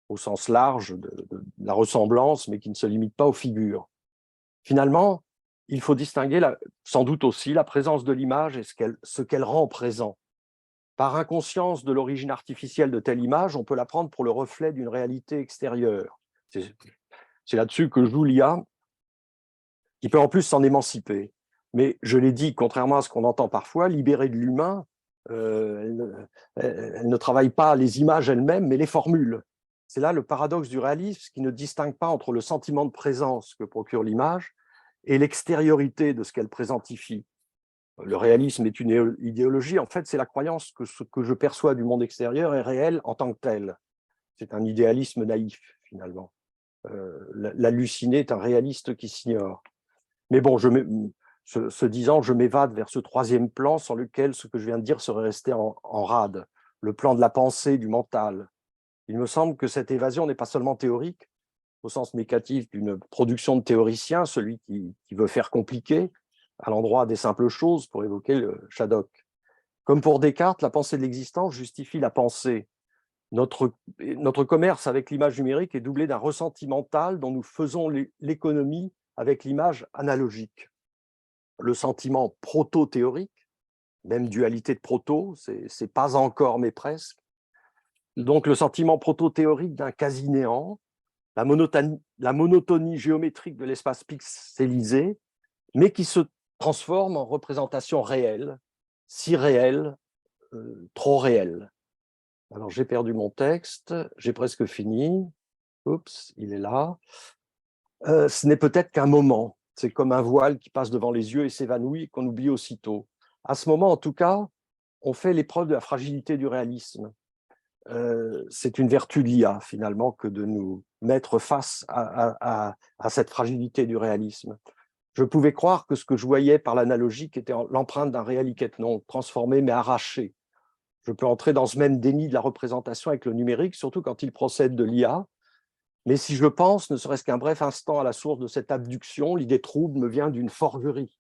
au sens large de la ressemblance, mais qui ne se limite pas aux figures. Finalement, il faut distinguer sans doute aussi la présence de l'image et ce qu'elle rend présent. Par inconscience de l'origine artificielle de telle image, on peut la prendre pour le reflet d'une réalité extérieure. C'est là-dessus que joue l'IA, qui peut en plus s'en émanciper. Mais je l'ai dit, contrairement à ce qu'on entend parfois, libérée de l'humain, elle ne travaille pas les images elles-mêmes, mais les formules. C'est là le paradoxe du réalisme qui ne distingue pas entre le sentiment de présence que procure l'image et l'extériorité de ce qu'elle présentifie. Le réalisme est une idéologie, en fait, c'est la croyance que ce que je perçois du monde extérieur est réel en tant que tel. C'est un idéalisme naïf, finalement. L'halluciné est un réaliste qui s'ignore. Mais bon, ce disant, je m'évade vers ce troisième plan sans lequel ce que je viens de dire serait resté en rade, le plan de la pensée, du mental. Il me semble que cette évasion n'est pas seulement théorique, au sens négatif d'une production de théoricien, celui qui veut faire compliqué, à l'endroit des simples choses, pour évoquer le Shadok. Comme pour Descartes, la pensée de l'existence justifie la pensée. Notre commerce avec l'image numérique est doublé d'un ressenti mental dont nous faisons l'économie avec l'image analogique. Le sentiment proto-théorique, même dualité de proto, c'est pas encore mais presque. Donc le sentiment proto-théorique d'un quasi-néant, la monotonie géométrique de l'espace pixelisé, mais qui se transforme en représentation réelle, si réelle, trop réelle. Alors j'ai perdu mon texte, j'ai presque fini. Oups, il est là. Ce n'est peut-être qu'un moment. C'est comme un voile qui passe devant les yeux et s'évanouit et qu'on oublie aussitôt. À ce moment, en tout cas, on fait l'épreuve de la fragilité du réalisme. C'est une vertu de l'IA, finalement, que de nous mettre face à cette fragilité du réalisme. Je pouvais croire que ce que je voyais par l'analogique était l'empreinte d'un réaliquette non transformé mais arraché. Je peux entrer dans ce même déni de la représentation avec le numérique, surtout quand il procède de l'IA. Mais si je pense, ne serait-ce qu'un bref instant à la source de cette abduction, l'idée trouble me vient d'une forgerie.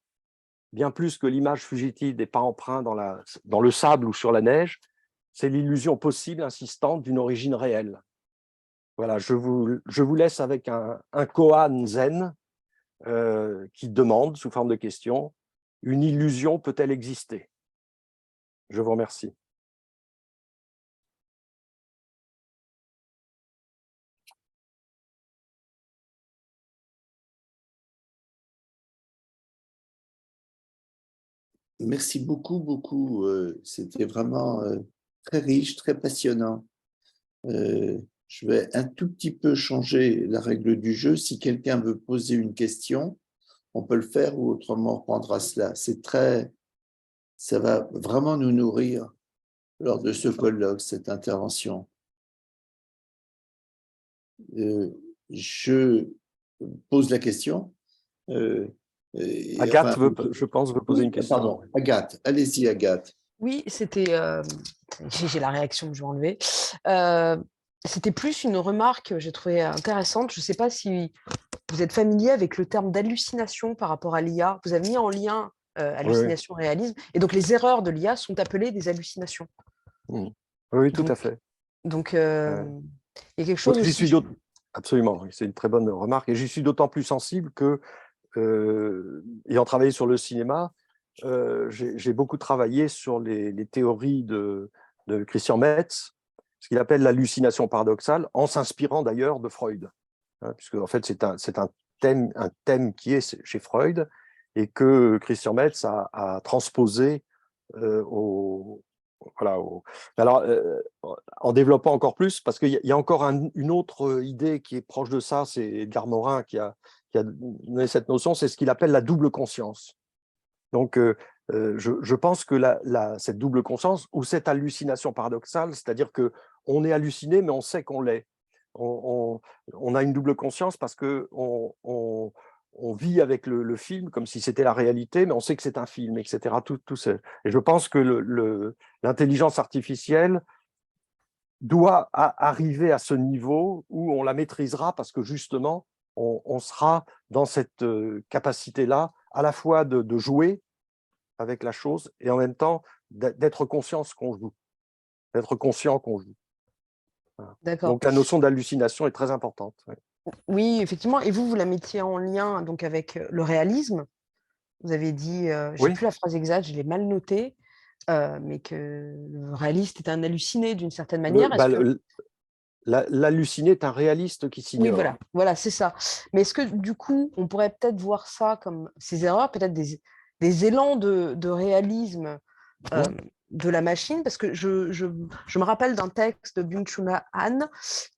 Bien plus que l'image fugitive des pas empreints dans le sable ou sur la neige, c'est l'illusion possible, insistante, d'une origine réelle. Voilà, je vous laisse avec un koan zen qui demande, sous forme de question, une illusion peut-elle exister? Je vous remercie.
Merci beaucoup, beaucoup. C'était vraiment très riche, très passionnant. Je vais un tout petit peu changer la règle du jeu. Si quelqu'un veut poser une question, on peut le faire ou autrement on reprendra cela. Ça va vraiment nous nourrir lors de ce colloque, cette intervention. je pose la question.
Agathe, je pense, veut poser une question.
Pardon, Agathe, allez-y, Agathe.
Oui, c'était. J'ai la réaction que je vais enlever. C'était plus une remarque que j'ai trouvée intéressante. Je ne sais pas si vous êtes familier avec le terme d'hallucination par rapport à l'IA. Vous avez mis en lien hallucination, réalisme. Et donc, les erreurs de l'IA sont appelées des hallucinations.
Oui, tout à fait.
Donc, il y a quelque chose aussi.
Absolument, oui, c'est une très bonne remarque. Et j'y suis d'autant plus sensible que, ayant travaillé sur le cinéma, j'ai beaucoup travaillé sur les théories de Christian Metz, ce qu'il appelle l'hallucination paradoxale, en s'inspirant d'ailleurs de Freud. Puisque en fait, c'est un thème qui est chez Freud et que Christian Metz a transposé Alors, en développant encore plus, parce qu'il y a encore une autre idée qui est proche de ça, c'est Edgar Morin qui a donné cette notion, c'est ce qu'il appelle la double conscience. Donc, je pense que cette double conscience ou cette hallucination paradoxale, c'est-à-dire qu'on est halluciné, mais on sait qu'on l'est. On a une double conscience parce qu'on vit avec le film comme si c'était la réalité, mais on sait que c'est un film, etc. Et je pense que l'intelligence artificielle doit arriver à ce niveau où on la maîtrisera parce que justement, on sera dans cette capacité-là à la fois de jouer avec la chose et en même temps d'être conscient qu'on joue, d'être conscient qu'on joue. Voilà. Donc la notion d'hallucination est très importante. Ouais.
Oui, effectivement. Et vous la mettiez en lien donc avec le réalisme. Vous avez dit, je n'ai plus la phrase exacte, je l'ai mal notée, mais que le réaliste est un halluciné d'une certaine manière.
L'halluciné est un réaliste qui s'ignore.
Oui, voilà, c'est ça. Mais est-ce que du coup, on pourrait peut-être voir ça comme ces erreurs, peut-être des élans de réalisme de la machine, parce que je me rappelle d'un texte de Byung-Chul Han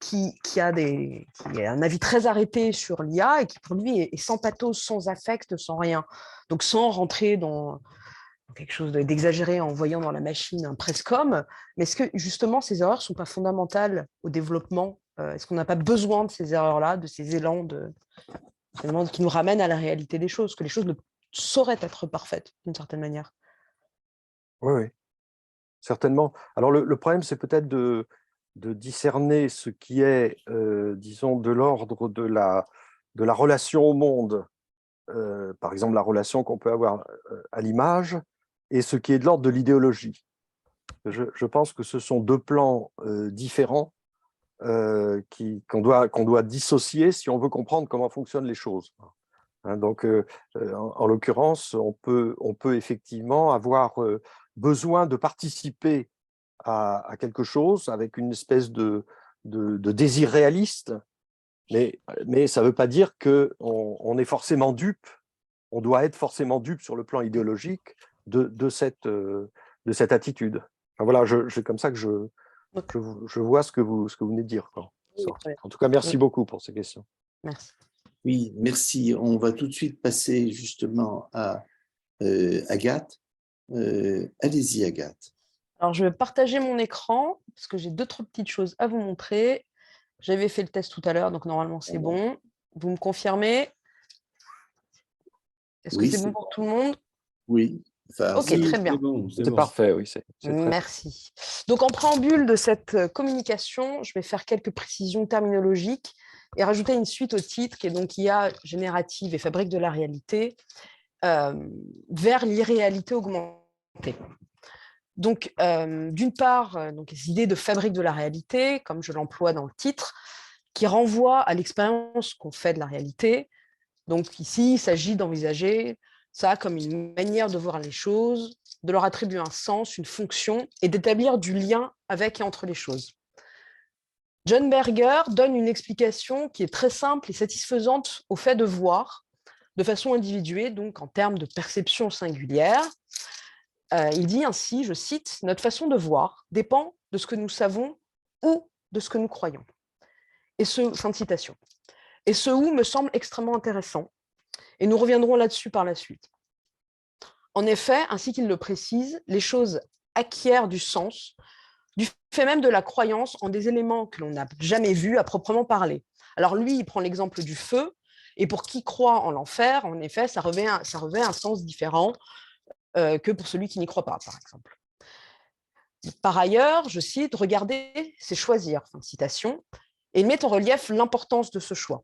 qui a un avis très arrêté sur l'IA et qui pour lui est sans pathos, sans affect, sans rien. Donc sans rentrer dans quelque chose d'exagéré en voyant dans la machine un presse-com, mais est-ce que justement ces erreurs ne sont pas fondamentales au développement? Est-ce qu'on n'a pas besoin de ces erreurs-là, de ces élans qui nous ramènent à la réalité des choses, que les choses ne sauraient être parfaites d'une certaine manière?
Oui, certainement. Alors le problème, c'est peut-être de discerner ce qui est, disons, de l'ordre de la relation au monde, par exemple la relation qu'on peut avoir à l'image, et ce qui est de l'ordre de l'idéologie. Je pense que ce sont deux plans différents qu'on doit dissocier si on veut comprendre comment fonctionnent les choses. Donc, en l'occurrence, on peut effectivement avoir besoin de participer à quelque chose avec une espèce de désir réaliste, mais ça ne veut pas dire qu'on est forcément dupe, on doit être forcément dupe sur le plan idéologique de cette attitude. Enfin, voilà, c'est comme ça que je vois ce que vous venez de dire. En tout cas, merci beaucoup pour ces questions.
Merci.
Oui, merci. On va tout de suite passer justement à Agathe. Allez-y, Agathe.
Alors, je vais partager mon écran parce que j'ai 2-3 petites choses à vous montrer. J'avais fait le test tout à l'heure, donc normalement, c'est bon. Vous me confirmez? Est-ce que c'est bon pour tout le monde?
Oui.
Ok, très bien.
C'est parfait, oui.
Merci. Donc, en préambule de cette communication, je vais faire quelques précisions terminologiques et rajouter une suite au titre qui est donc IA générative et fabrique de la réalité vers l'irréalité augmentée. Donc, d'une part, donc, les idées de fabrique de la réalité, comme je l'emploie dans le titre, qui renvoie à l'expérience qu'on fait de la réalité. Donc, ici, il s'agit d'envisager ça comme une manière de voir les choses, de leur attribuer un sens, une fonction, et d'établir du lien avec et entre les choses. John Berger donne une explication qui est très simple et satisfaisante au fait de voir, de façon individuée, donc en termes de perception singulière. Il dit ainsi, je cite, « Notre façon de voir dépend de ce que nous savons ou de ce que nous croyons. » Et fin de citation. Et ce « ou » me semble extrêmement intéressant, et nous reviendrons là-dessus par la suite. En effet, ainsi qu'il le précise, les choses acquièrent du sens du fait même de la croyance en des éléments que l'on n'a jamais vus à proprement parler. Alors lui, il prend l'exemple du feu, et pour qui croit en l'enfer, en effet, ça revêt un sens différent que pour celui qui n'y croit pas, par exemple. Par ailleurs, je cite, « Regarder, c'est choisir », fin de citation, et il met en relief l'importance de ce choix,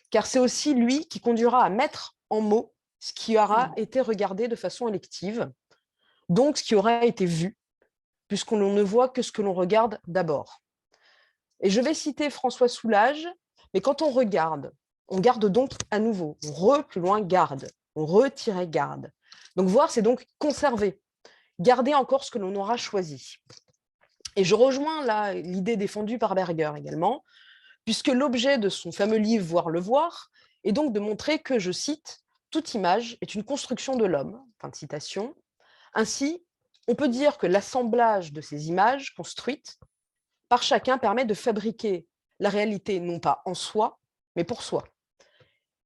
car c'est aussi lui qui conduira à mettre en mots ce qui aura été regardé de façon élective, donc ce qui aura été vu, puisqu'on ne voit que ce que l'on regarde d'abord. Et je vais citer François Soulages, mais quand on garde donc à nouveau, on plus loin garde, on retirait garde. Donc voir, c'est donc conserver, garder encore ce que l'on aura choisi. Et je rejoins là l'idée défendue par Berger également, puisque l'objet de son fameux livre « Voir le voir » est donc de montrer que, je cite, « toute image est une construction de l'homme », fin de citation. Ainsi, on peut dire que l'assemblage de ces images construites par chacun permet de fabriquer la réalité non pas en soi, mais pour soi.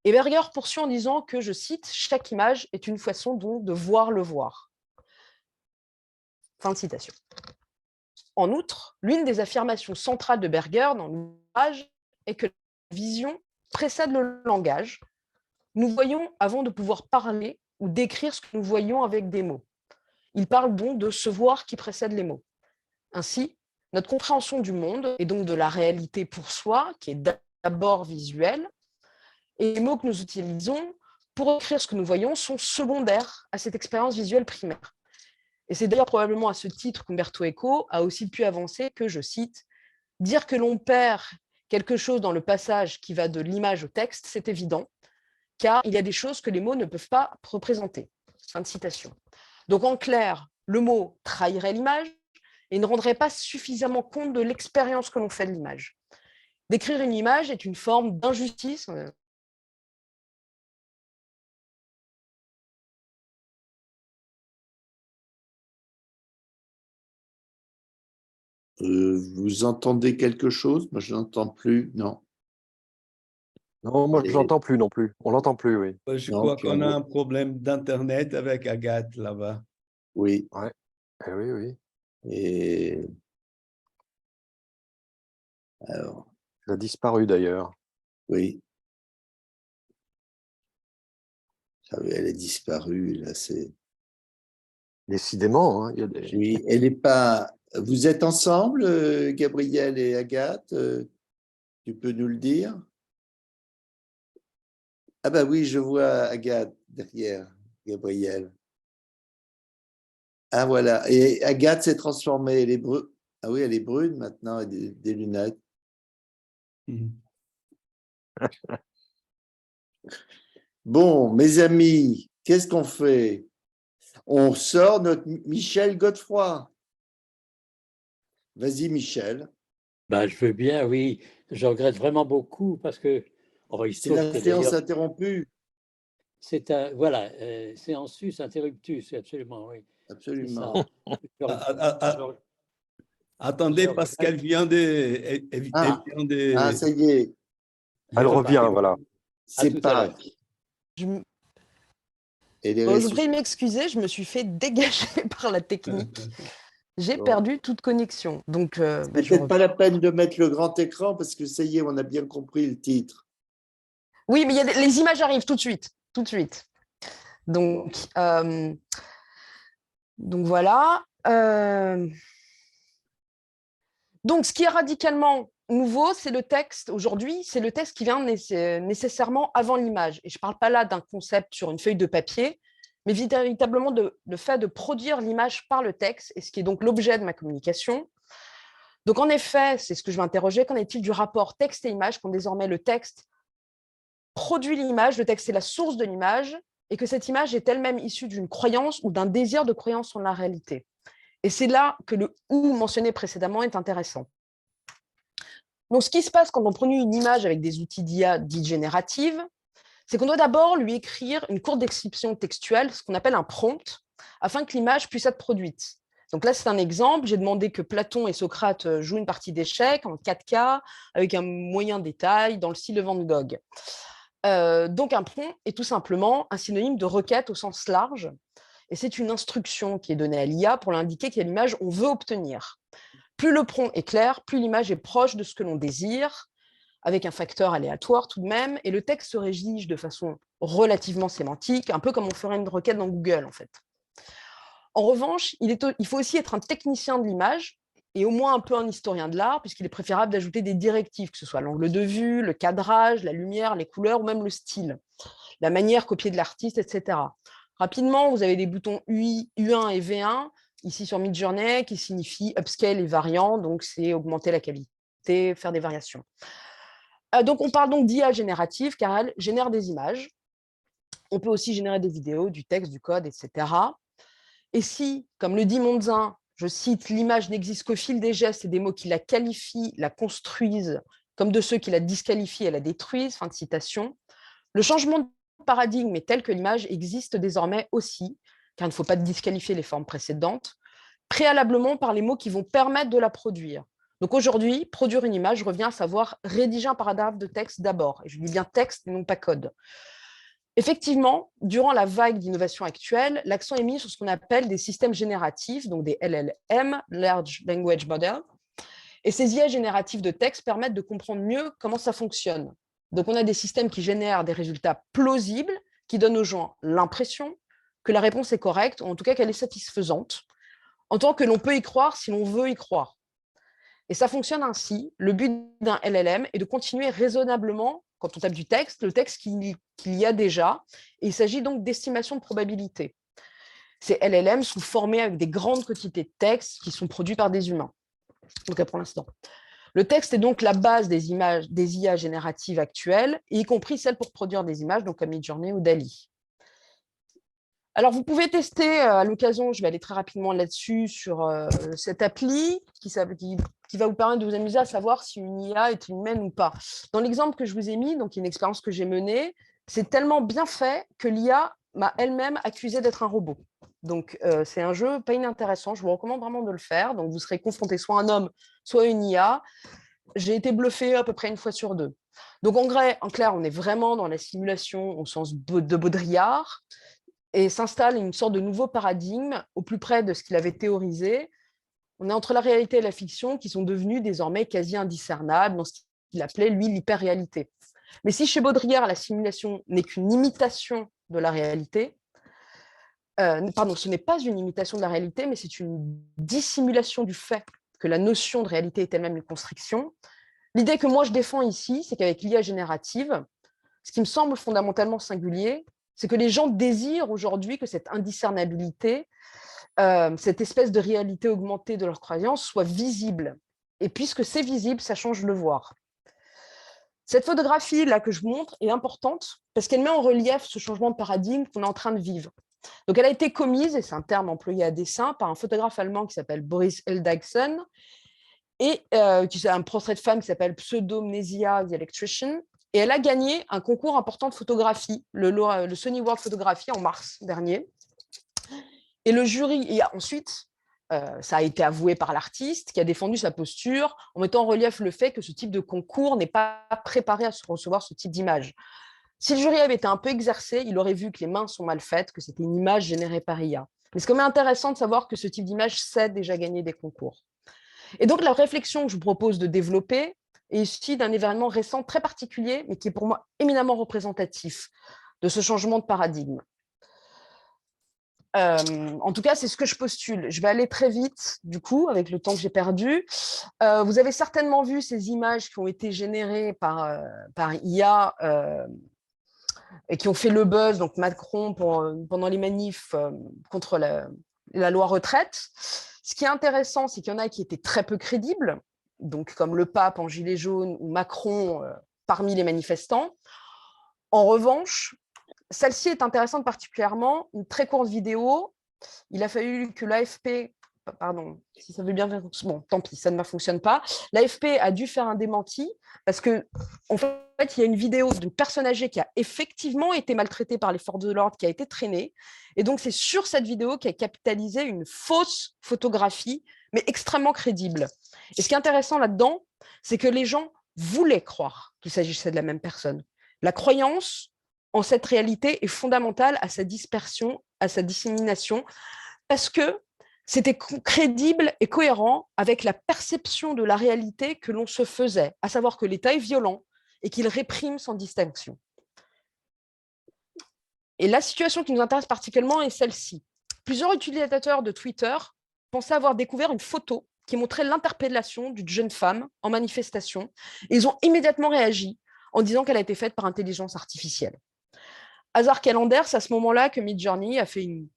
Et Berger poursuit en disant que, je cite, « chaque image est une façon donc de voir le voir ». Fin de citation. En outre, l'une des affirmations centrales de Berger dans l'ouvrage est que la vision précède le langage. Nous voyons avant de pouvoir parler ou décrire ce que nous voyons avec des mots. Il parle donc de se voir qui précède les mots. Ainsi, notre compréhension du monde et donc de la réalité pour soi, qui est d'abord visuelle, et les mots que nous utilisons pour écrire ce que nous voyons sont secondaires à cette expérience visuelle primaire. Et c'est d'ailleurs probablement à ce titre qu'Umberto Eco a aussi pu avancer que, je cite, « dire que l'on perd quelque chose dans le passage qui va de l'image au texte, c'est évident, car il y a des choses que les mots ne peuvent pas représenter. » Fin de citation. Donc en clair, le mot trahirait l'image et ne rendrait pas suffisamment compte de l'expérience que l'on fait de l'image. Décrire une image est une forme d'injustice.
Vous entendez quelque chose? Moi, je n'entends plus. Non.
Non, moi, je
Et-
l'entends plus non plus. On l'entend plus, oui.
Je
Non,
crois
puis
qu'on
on
a
est-
un problème d'Internet avec Agathe là-bas.
Oui.
Ouais. Eh oui, oui.
Et alors,
Elle a disparu d'ailleurs.
oui. Elle est disparue. Là, c'est.
Décidément, hein, il y a des...
Oui, elle n'est pas. Vous êtes ensemble, Gabriel et Agathe? Tu peux nous le dire? Ah bah oui, je vois Agathe derrière Gabriel. Ah voilà. Et Agathe s'est transformée. Elle est brune. Ah oui, elle est brune maintenant, elle a des lunettes.
Mhm.
Bon, mes amis, qu'est-ce qu'on fait? On sort notre Michel Godefroy. Vas-y, Michel.
Ben, je veux bien, oui. Je regrette vraiment beaucoup parce que, oh, il se
C'est
trouve
la
que
séance
d'ailleurs,
interrompue.
c'est un, voilà, séance sus interruptus, absolument, oui. C'est
Absolument.
ça. Je- je-
Attendez,
je
parce
regrette.
qu'elle vient de... Elle
Ah,
vient de...
ça y est,
Elle
de
revient,
repartir.
voilà.
À
c'est
tout à l'heure.
Pâques.
Je
Elle est
Bon, je
ressuscitée.
voudrais m'excuser, je me suis fait dégager par la technique. J'ai
Bon.
perdu toute connexion. Donc,
C'est
je
peut-être pas
reviens.
la peine de mettre le grand écran parce que ça y est, on a bien compris le titre.
Oui, mais il y a les images arrivent tout de suite. Tout de suite. Donc, voilà. Donc, ce qui est radicalement nouveau, c'est le texte. Aujourd'hui, c'est le texte qui vient nécessairement avant l'image. Et je ne parle pas là d'un concept sur une feuille de papier, mais véritablement le fait de produire l'image par le texte, et ce qui est donc l'objet de ma communication. Donc, en effet, c'est ce que je vais interroger. Qu'en est-il du rapport texte et image, quand désormais le texte produit l'image, le texte est la source de l'image, et que cette image est elle-même issue d'une croyance ou d'un désir de croyance en la réalité. Et c'est là que le « ou » mentionné précédemment est intéressant. Donc, ce qui se passe quand on produit une image avec des outils d'IA dites génératives, c'est qu'on doit d'abord lui écrire une courte description textuelle, ce qu'on appelle un prompt, afin que l'image puisse être produite. Donc là, c'est un exemple. J'ai demandé que Platon et Socrate jouent une partie d'échecs en 4K, avec un moyen détail dans le style de Van Gogh. Donc, un prompt est tout simplement un synonyme de requête au sens large, et c'est une instruction qui est donnée à l'IA pour l'indiquer quelle image on veut obtenir. Plus le prompt est clair, plus l'image est proche de ce que l'on désire, avec un facteur aléatoire tout de même, et le texte se rédige de façon relativement sémantique, un peu comme on ferait une requête dans Google, en fait. En revanche, il faut aussi être un technicien de l'image, et au moins un peu un historien de l'art, puisqu'il est préférable d'ajouter des directives, que ce soit l'angle de vue, le cadrage, la lumière, les couleurs, ou même le style, la manière copiée de l'artiste, etc. Rapidement, vous avez des boutons UI, U1 et V1, ici sur Midjourney, qui signifient upscale et variant, donc c'est augmenter la qualité, faire des variations. Donc on parle donc d'IA générative, car elle génère des images. On peut aussi générer des vidéos, du texte, du code, etc. Et si, comme le dit Monzin, je cite, l'image n'existe qu'au fil des gestes et des mots qui la qualifient, la construisent, comme de ceux qui la disqualifient et la détruisent, fin de citation, le changement de paradigme est tel que l'image existe désormais aussi, car il ne faut pas disqualifier les formes précédentes, préalablement par les mots qui vont permettre de la produire. Donc aujourd'hui, produire une image revient à savoir rédiger un paragraphe de texte d'abord, et je dis bien texte et non pas code. Effectivement, durant la vague d'innovation actuelle, l'accent est mis sur ce qu'on appelle des systèmes génératifs, donc des LLM, Large Language Model, et ces IA génératifs de texte permettent de comprendre mieux comment ça fonctionne. Donc on a des systèmes qui génèrent des résultats plausibles, qui donnent aux gens l'impression que la réponse est correcte, ou en tout cas qu'elle est satisfaisante, en tant que l'on peut y croire si l'on veut y croire. Et ça fonctionne ainsi. Le but d'un LLM est de continuer raisonnablement, quand on tape du texte, le texte qu'il y a déjà. Et il s'agit donc d'estimation de probabilité. Ces LLM sont formés avec des grandes quantités de texte qui sont produits par des humains. En tout cas pour l'instant. Le texte est donc la base des images, des IA génératives actuelles, y compris celles pour produire des images, donc comme Midjourney ou DALL-E. Alors, vous pouvez tester à l'occasion, je vais aller très rapidement là-dessus, sur cette appli qui va vous permettre de vous amuser à savoir si une IA est humaine ou pas. Dans l'exemple que je vous ai mis, donc une expérience que j'ai menée, c'est tellement bien fait que l'IA m'a elle-même accusé d'être un robot. Donc, c'est un jeu pas inintéressant, je vous recommande vraiment de le faire. Donc, vous serez confronté soit à un homme, soit à une IA. J'ai été bluffée à peu près une fois sur deux. Donc, en clair, on est vraiment dans la simulation au sens de Baudrillard, et s'installe une sorte de nouveau paradigme au plus près de ce qu'il avait théorisé. On est entre la réalité et la fiction qui sont devenus désormais quasi indiscernables dans ce qu'il appelait, lui, l'hyper-réalité. Mais si chez Baudrillard, la simulation n'est qu'une imitation de la réalité, ce n'est pas une imitation de la réalité, mais c'est une dissimulation du fait que la notion de réalité est elle-même une construction. L'idée que moi je défends ici, c'est qu'avec l'IA générative, ce qui me semble fondamentalement singulier, c'est que les gens désirent aujourd'hui que cette indiscernabilité, cette espèce de réalité augmentée de leur croyance soit visible. Et puisque c'est visible, ça change le voir. Cette photographie-là que je vous montre est importante parce qu'elle met en relief ce changement de paradigme qu'on est en train de vivre. Donc, elle a été commise, et c'est un terme employé à dessein, par un photographe allemand qui s'appelle Boris Eldagsen, et qui est un portrait de femme qui s'appelle Pseudomnesia the Electrician. Et elle a gagné un concours important de photographie, le Sony World Photography en mars dernier. Et le jury, et ensuite, ça a été avoué par l'artiste qui a défendu sa posture en mettant en relief le fait que ce type de concours n'est pas préparé à recevoir ce type d'image. Si le jury avait été un peu exercé, il aurait vu que les mains sont mal faites, que c'était une image générée par IA. Mais c'est quand même intéressant de savoir que ce type d'image sait déjà gagner des concours. Et donc, la réflexion que je vous propose de développer est issue d'un événement récent très particulier, mais qui est pour moi éminemment représentatif de ce changement de paradigme. En tout cas, c'est ce que je postule. Je vais aller très vite, du coup, avec le temps que j'ai perdu. Vous avez certainement vu ces images qui ont été générées par IA et qui ont fait le buzz, donc Macron, pendant les manifs contre la loi retraite. Ce qui est intéressant, c'est qu'il y en a qui étaient très peu crédibles, donc comme le pape en gilet jaune ou Macron parmi les manifestants. En revanche, celle-ci est intéressante particulièrement, une très courte vidéo. Il a fallu que l'AFP, pardon, si ça veut bien faire, bon, tant pis, ça ne fonctionne pas. L'AFP a dû faire un démenti parce que, en fait, il y a une vidéo d'une personne âgée qui a effectivement été maltraitée par les forces de l'ordre, qui a été traînée. Et donc, c'est sur cette vidéo qu'a capitalisé une fausse photographie, mais extrêmement crédible. Et ce qui est intéressant là-dedans, c'est que les gens voulaient croire qu'il s'agissait de la même personne. La croyance en cette réalité est fondamentale à sa dispersion, à sa dissémination, parce que c'était crédible et cohérent avec la perception de la réalité que l'on se faisait, à savoir que l'État est violent et qu'il réprime sans distinction. Et la situation qui nous intéresse particulièrement est celle-ci. Plusieurs utilisateurs de Twitter pensaient avoir découvert une photo qui montrait l'interpellation d'une jeune femme en manifestation. Et ils ont immédiatement réagi en disant qu'elle a été faite par intelligence artificielle. Hasard calendaire, c'est à ce moment-là que Midjourney a fait une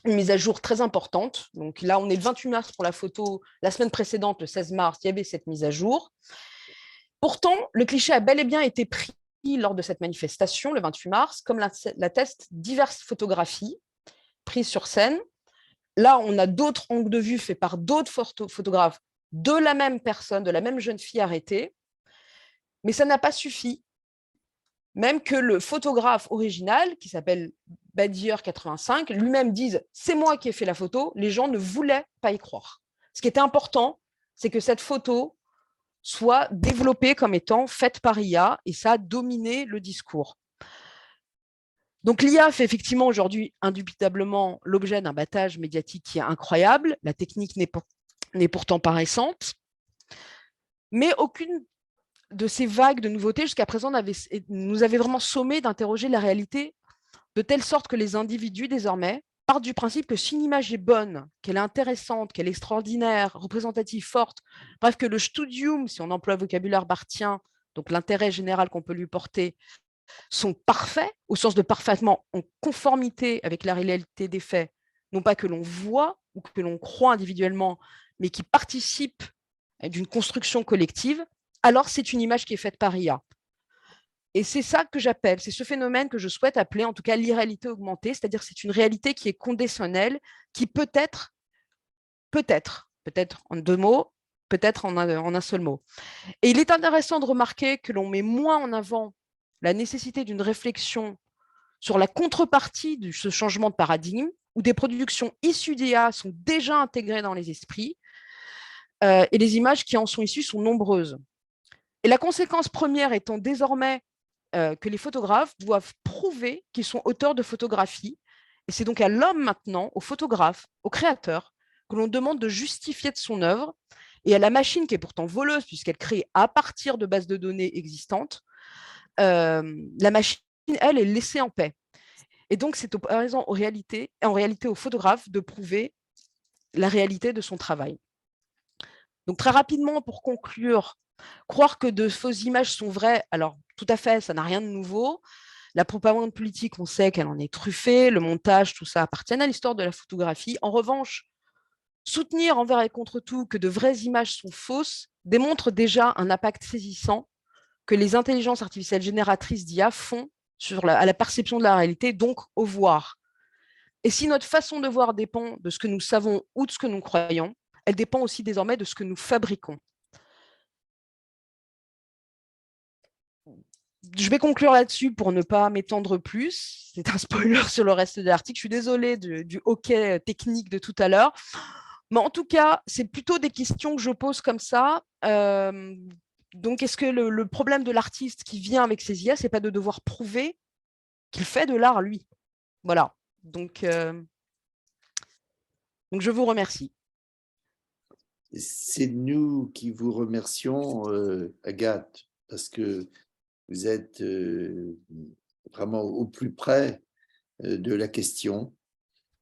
mise à jour très importante. Donc là, on est le 28 mars pour la photo. La semaine précédente, le 16 mars, il y avait cette mise à jour. Pourtant, le cliché a bel et bien été pris lors de cette manifestation, le 28 mars, comme l'attestent diverses photographies prises sur scène. Là, on a d'autres angles de vue faits par d'autres photographes de la même personne, de la même jeune fille arrêtée. Mais ça n'a pas suffi. Même que le photographe original, qui s'appelle Badier85, lui-même dise « c'est moi qui ai fait la photo », les gens ne voulaient pas y croire. Ce qui était important, c'est que cette photo soit développée comme étant faite par IA, et ça a dominé le discours. Donc l'IA fait effectivement aujourd'hui indubitablement l'objet d'un battage médiatique qui est incroyable. La technique n'est pourtant pas récente, mais aucune de ces vagues de nouveautés jusqu'à présent nous avait vraiment sommé d'interroger la réalité de telle sorte que les individus désormais partent du principe que si une image est bonne, qu'elle est intéressante, qu'elle est extraordinaire, représentative, forte, bref, que le studium, si on emploie le vocabulaire barthien, donc l'intérêt général qu'on peut lui porter, sont parfaits, au sens de parfaitement en conformité avec la réalité des faits, non pas que l'on voit ou que l'on croit individuellement, mais qui participent d'une construction collective, alors c'est une image qui est faite par IA. Et c'est ça que j'appelle, c'est ce phénomène que je souhaite appeler en tout cas l'irréalité augmentée, c'est-à-dire c'est une réalité qui est conditionnelle, qui peut-être en deux mots, peut-être en un seul mot. Et il est intéressant de remarquer que l'on met moins en avant la nécessité d'une réflexion sur la contrepartie de ce changement de paradigme, où des productions issues d'IA sont déjà intégrées dans les esprits, et les images qui en sont issues sont nombreuses. Et la conséquence première étant désormais que les photographes doivent prouver qu'ils sont auteurs de photographies. Et c'est donc à l'homme maintenant, au photographe, au créateur, que l'on demande de justifier de son œuvre, et à la machine, qui est pourtant voleuse, puisqu'elle crée à partir de bases de données existantes, la machine, elle, est laissée en paix. Et donc, c'est en réalité au photographe de prouver la réalité de son travail. Donc, très rapidement, pour conclure, croire que de fausses images sont vraies, alors tout à fait, ça n'a rien de nouveau. La propagande politique, on sait qu'elle en est truffée, le montage, tout ça appartient à l'histoire de la photographie. En revanche, soutenir envers et contre tout que de vraies images sont fausses démontre déjà un impact saisissant que les intelligences artificielles génératrices d'IA font à la perception de la réalité, donc au voir. Et si notre façon de voir dépend de ce que nous savons ou de ce que nous croyons, elle dépend aussi désormais de ce que nous fabriquons. Je vais conclure là-dessus pour ne pas m'étendre plus. C'est un spoiler sur le reste de l'article. Je suis désolée du hockey technique de tout à l'heure. Mais en tout cas, c'est plutôt des questions que je pose comme ça. Donc, est-ce que le problème de l'artiste qui vient avec ses IA, c'est pas de devoir prouver qu'il fait de l'art, lui? Voilà. Donc, je vous remercie.
C'est nous qui vous remercions, Agathe, parce que vous êtes vraiment au plus près de la question.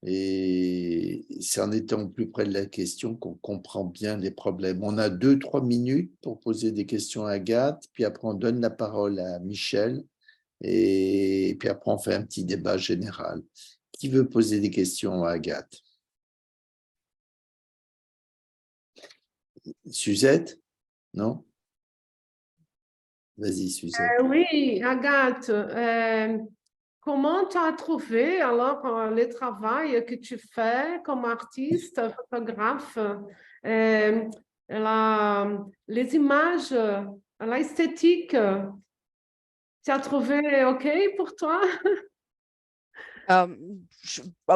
Et c'est en étant au plus près de la question qu'on comprend bien les problèmes. On a 2-3 minutes pour poser des questions à Agathe, puis après on donne la parole à Michel, et puis après on fait un petit débat général. Qui veut poser des questions à Agathe? Suzette? Non? Vas-y, Suzette.
Oui, Agathe, comment tu as trouvé alors le travail que tu fais comme artiste, photographe, les images, l'esthétique, tu as trouvé OK pour toi?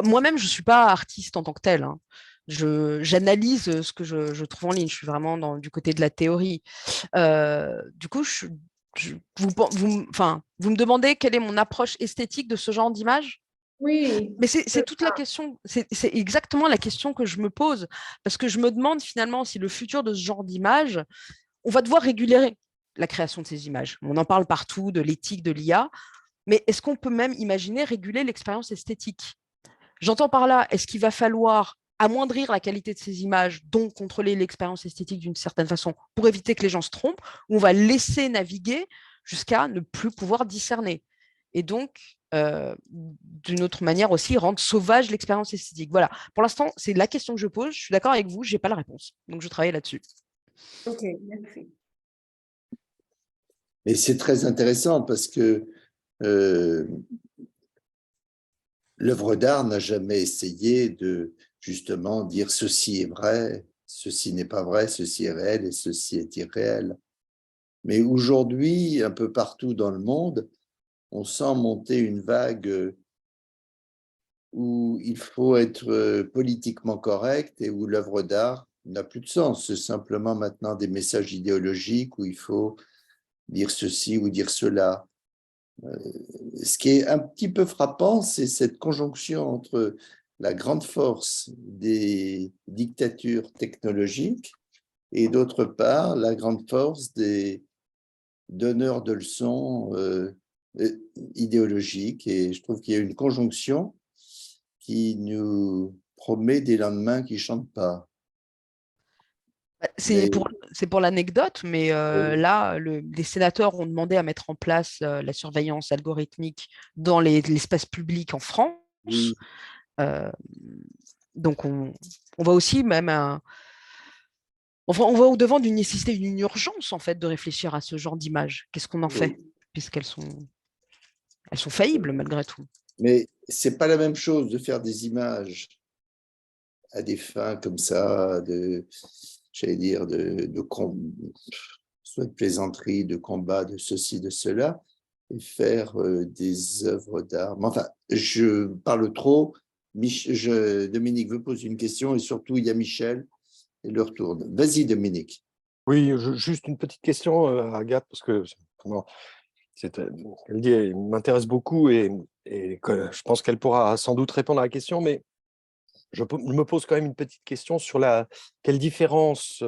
Moi-même, je ne suis pas artiste en tant que telle, hein. J'analyse ce que je trouve en ligne. Je suis vraiment du côté de la théorie. Du coup, vous me demandez quelle est mon approche esthétique de ce genre d'image?
Oui,
Mais c'est toute la question, c'est exactement la question que je me pose, parce que je me demande finalement si le futur de ce genre d'image, on va devoir réguler la création de ces images. On en parle partout, de l'éthique, de l'IA, mais est-ce qu'on peut même imaginer réguler l'expérience esthétique? J'entends par là, est-ce qu'il va falloir amoindrir la qualité de ces images, donc contrôler l'expérience esthétique d'une certaine façon pour éviter que les gens se trompent, ou on va laisser naviguer jusqu'à ne plus pouvoir discerner? Et donc, d'une autre manière aussi, rendre sauvage l'expérience esthétique. Voilà, pour l'instant, c'est la question que je pose. Je suis d'accord avec vous, je n'ai pas la réponse. Donc, je travaille là-dessus.
ok, merci.
Mais c'est très intéressant parce que l'œuvre d'art n'a jamais essayé de justement dire ceci est vrai, ceci n'est pas vrai, ceci est réel et ceci est irréel. Mais aujourd'hui, un peu partout dans le monde, on sent monter une vague où il faut être politiquement correct et où l'œuvre d'art n'a plus de sens. C'est simplement maintenant des messages idéologiques où il faut dire ceci ou dire cela. Ce qui est un petit peu frappant, c'est cette conjonction entre la grande force des dictatures technologiques et d'autre part la grande force des donneurs de leçons idéologiques. Et je trouve qu'il y a une conjonction qui nous promet des lendemains qui ne chantent pas.
C'est
Mais,
pour l'anecdote, mais
oui,
là, les sénateurs ont demandé à mettre en place la surveillance algorithmique dans l'espace public en France.
oui,
Euh, donc, on va aussi même enfin, on va au-devant d'une nécessité, d'une urgence, en fait, de réfléchir à ce genre d'images. Qu'est-ce qu'on en fait?
oui.
Elles sont faillibles malgré tout.
Mais ce n'est pas la même chose de faire des images à des fins comme ça, j'allais dire, soit de plaisanterie, de combat, de ceci, de cela, et faire des œuvres d'art. Mais enfin, je parle trop. Dominique veut poser une question et surtout, il y a Michel et le retourne. Vas-y, Dominique.
Oui, juste une petite question, Agathe, parce que comment, elle dit, elle m'intéresse beaucoup et que je pense qu'elle pourra sans doute répondre à la question, mais je me pose quand même une petite question sur quelle différence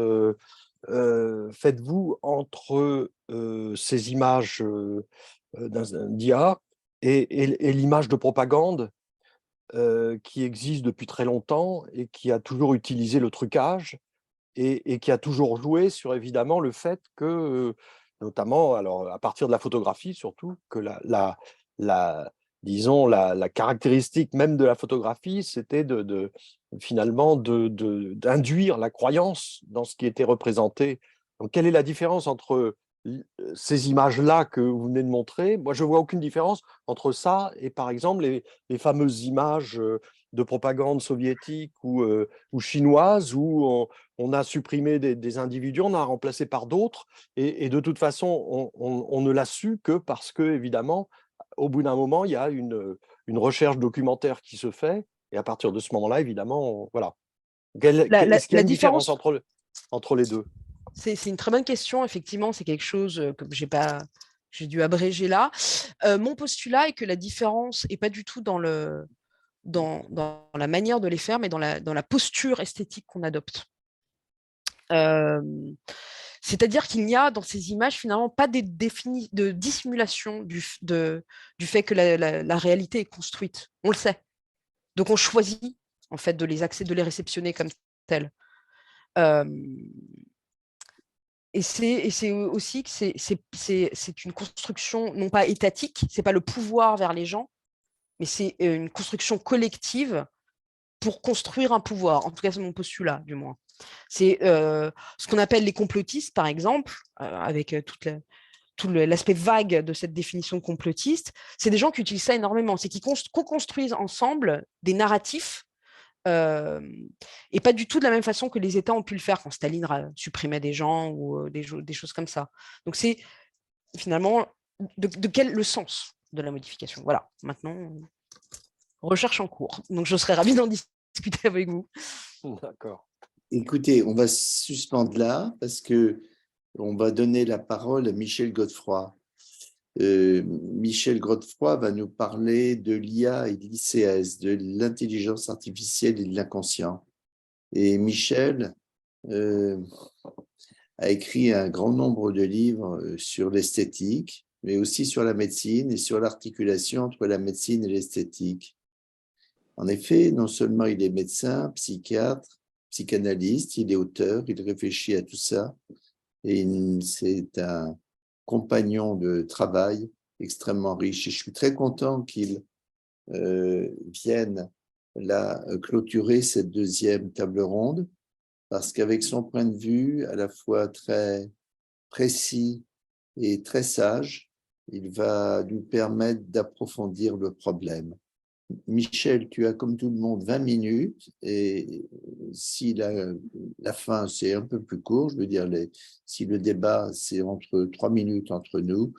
faites-vous entre ces images d'IA et l'image de propagande qui existe depuis très longtemps et qui a toujours utilisé le trucage et qui a toujours joué sur évidemment le fait que, notamment, alors à partir de la photographie surtout, que disons, la caractéristique même de la photographie, c'était finalement d'induire la croyance dans ce qui était représenté. Donc, quelle est la différence entre ces images-là que vous venez de montrer? Moi, je ne vois aucune différence entre ça et, par exemple, les fameuses images de propagande soviétique ou chinoise où on a supprimé des individus, on a remplacé par d'autres, et de toute façon, on ne l'a su que parce que, évidemment, au bout d'un moment, il y a une recherche documentaire qui se fait, et à partir de ce moment-là, évidemment, voilà. Est-ce qu'il y a
La
une différence
différence,
entre les deux?
c'est une très bonne question. Effectivement, c'est quelque chose que j'ai dû abréger là. Mon postulat est que la différence n'est pas du tout dans la manière de les faire, mais dans la posture esthétique qu'on adopte. C'est-à-dire qu'il n'y a dans ces images finalement pas de dissimulation du fait que la réalité est construite. On le sait. Donc on choisit en fait de les réceptionner comme tels. Et c'est aussi que c'est une construction non pas étatique, c'est pas le pouvoir vers les gens, mais c'est une construction collective pour construire un pouvoir. En tout cas, c'est mon postulat, du moins. C'est ce qu'on appelle les complotistes, par exemple, avec tout l'aspect vague de cette définition complotiste. C'est des gens qui utilisent ça énormément. C'est qu'ils co-construisent ensemble des narratifs et pas du tout de la même façon que les États ont pu le faire quand Staline supprimait des gens ou des choses comme ça. Donc, c'est finalement de quel le sens de la modification. Voilà, maintenant, recherche en cours. Donc, je serais ravie d'en discuter avec vous.
D'accord.
Écoutez, on va suspendre là parce que on va donner la parole à Michel Godefroy. Michel Godefroy va nous parler de l'IA et de l'ICS, de l'intelligence artificielle et de l'inconscient. Et Michel a écrit un grand nombre de livres sur l'esthétique, mais aussi sur la médecine et sur l'articulation entre la médecine et l'esthétique. En effet, non seulement il est médecin, psychiatre, psychanalyste, il est auteur, il réfléchit à tout ça, et c'est un compagnon de travail extrêmement riche. Et je suis très content qu'il vienne là clôturer cette deuxième table ronde, parce qu'avec son point de vue à la fois très précis et très sage, il va nous permettre d'approfondir le problème. Michel, tu as comme tout le monde 20 minutes, et si la fin c'est un peu plus court, je veux dire, si le débat c'est entre 3 minutes entre nous,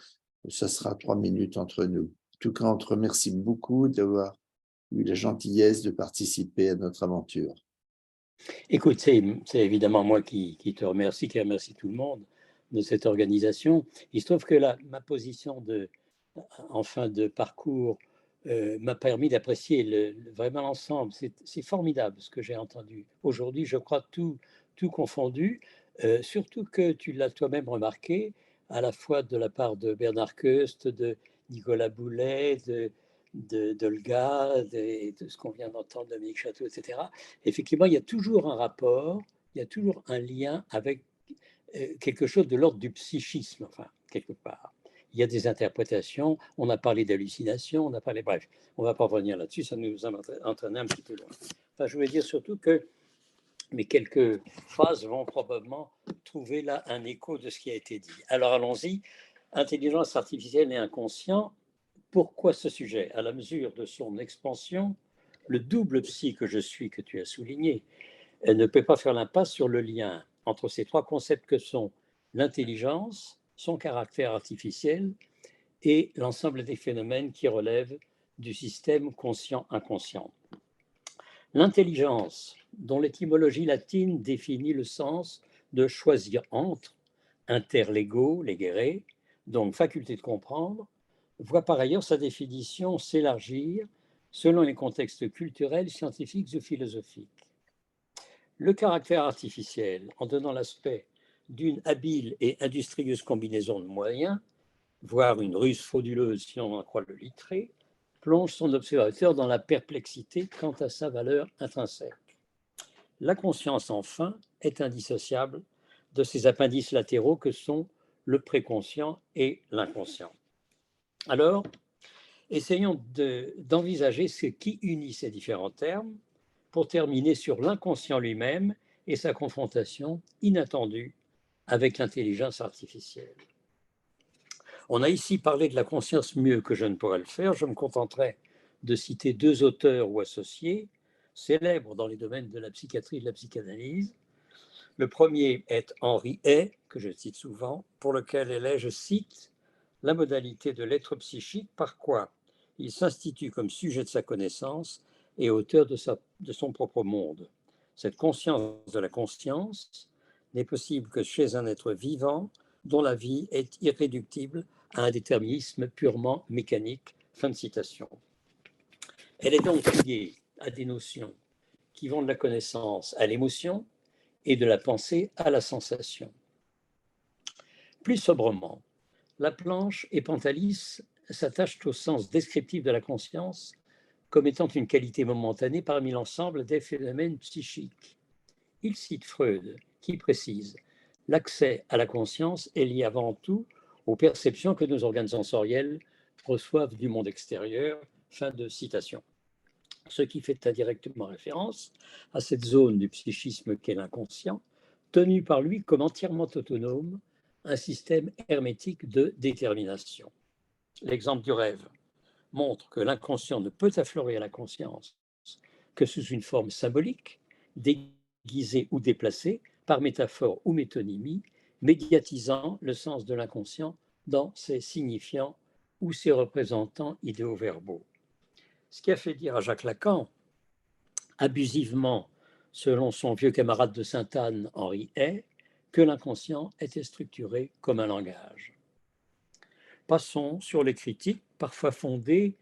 ça sera 3 minutes entre nous. En tout cas, on te remercie beaucoup d'avoir eu la gentillesse de participer à notre aventure.
Écoute, c'est évidemment moi qui te remercie, qui remercie tout le monde de cette organisation. Il se trouve que ma position en fin de parcours m'a permis d'apprécier vraiment l'ensemble. C'est formidable ce que j'ai entendu aujourd'hui, je crois tout confondu, surtout que tu l'as toi-même remarqué, à la fois de la part de Bernard Koest, de Nicolas Boulet, d'Olga, de ce qu'on vient d'entendre, Dominique Château, etc. Effectivement, il y a toujours un rapport, il y a toujours un lien avec quelque chose de l'ordre du psychisme, enfin, quelque part. Il y a des interprétations, on a parlé d'hallucination, on a parlé, bref, on ne va pas revenir là-dessus, ça nous a entraîné un petit peu loin. Enfin, je voulais dire surtout que mes quelques phrases vont probablement trouver là un écho de ce qui a été dit. Alors allons-y, intelligence artificielle et inconscient, pourquoi ce sujet? À la mesure de son expansion, le double psy que je suis, que tu as souligné, ne peut pas faire l'impasse sur le lien entre ces trois concepts que sont l'intelligence, son caractère artificiel et l'ensemble des phénomènes qui relèvent du système conscient-inconscient. L'intelligence, dont l'étymologie latine définit le sens de choisir entre, interlego, legere, donc faculté de comprendre, voit par ailleurs sa définition s'élargir selon les contextes culturels, scientifiques ou philosophiques. Le caractère artificiel, en donnant l'aspect d'une habile et industrieuse combinaison de moyens, voire une ruse frauduleuse si on en croit le littré, plonge son observateur dans la perplexité quant à sa valeur intrinsèque. La conscience, enfin, est indissociable de ces appendices latéraux que sont le préconscient et l'inconscient. Alors, essayons d'envisager ce qui unit ces différents termes pour terminer sur l'inconscient lui-même et sa confrontation inattendue avec l'intelligence artificielle. On a ici parlé de la conscience mieux que je ne pourrais le faire. Je me contenterai de citer deux auteurs ou associés célèbres dans les domaines de la psychiatrie et de la psychanalyse. Le premier est Henri Hay, que je cite souvent, pour lequel elle est, je cite, la modalité de l'être psychique par quoi il s'institue comme sujet de sa connaissance et auteur de son propre monde. Cette conscience de la conscience n'est possible que chez un être vivant dont la vie est irréductible à un déterminisme purement mécanique. Fin de citation. Elle est donc liée à des notions qui vont de la connaissance à l'émotion et de la pensée à la sensation. Plus sobrement, Laplanche et Pantalis s'attachent au sens descriptif de la conscience comme étant une qualité momentanée parmi l'ensemble des phénomènes psychiques. Ils citent Freud, qui précise « L'accès à la conscience est lié avant tout aux perceptions que nos organes sensoriels reçoivent du monde extérieur. » Fin de citation. Ce qui fait indirectement référence à cette zone du psychisme qu'est l'inconscient, tenue par lui comme entièrement autonome, un système hermétique de détermination. L'exemple du rêve montre que l'inconscient ne peut affleurer à la conscience que sous une forme symbolique, déguisée ou déplacée, par métaphore ou métonymie, médiatisant le sens de l'inconscient dans ses signifiants ou ses représentants idéoverbaux. Ce qui a fait dire à Jacques Lacan, abusivement, selon son vieux camarade de Sainte-Anne, Henri Hay, que l'inconscient était structuré comme un langage. Passons sur les critiques, parfois fondées,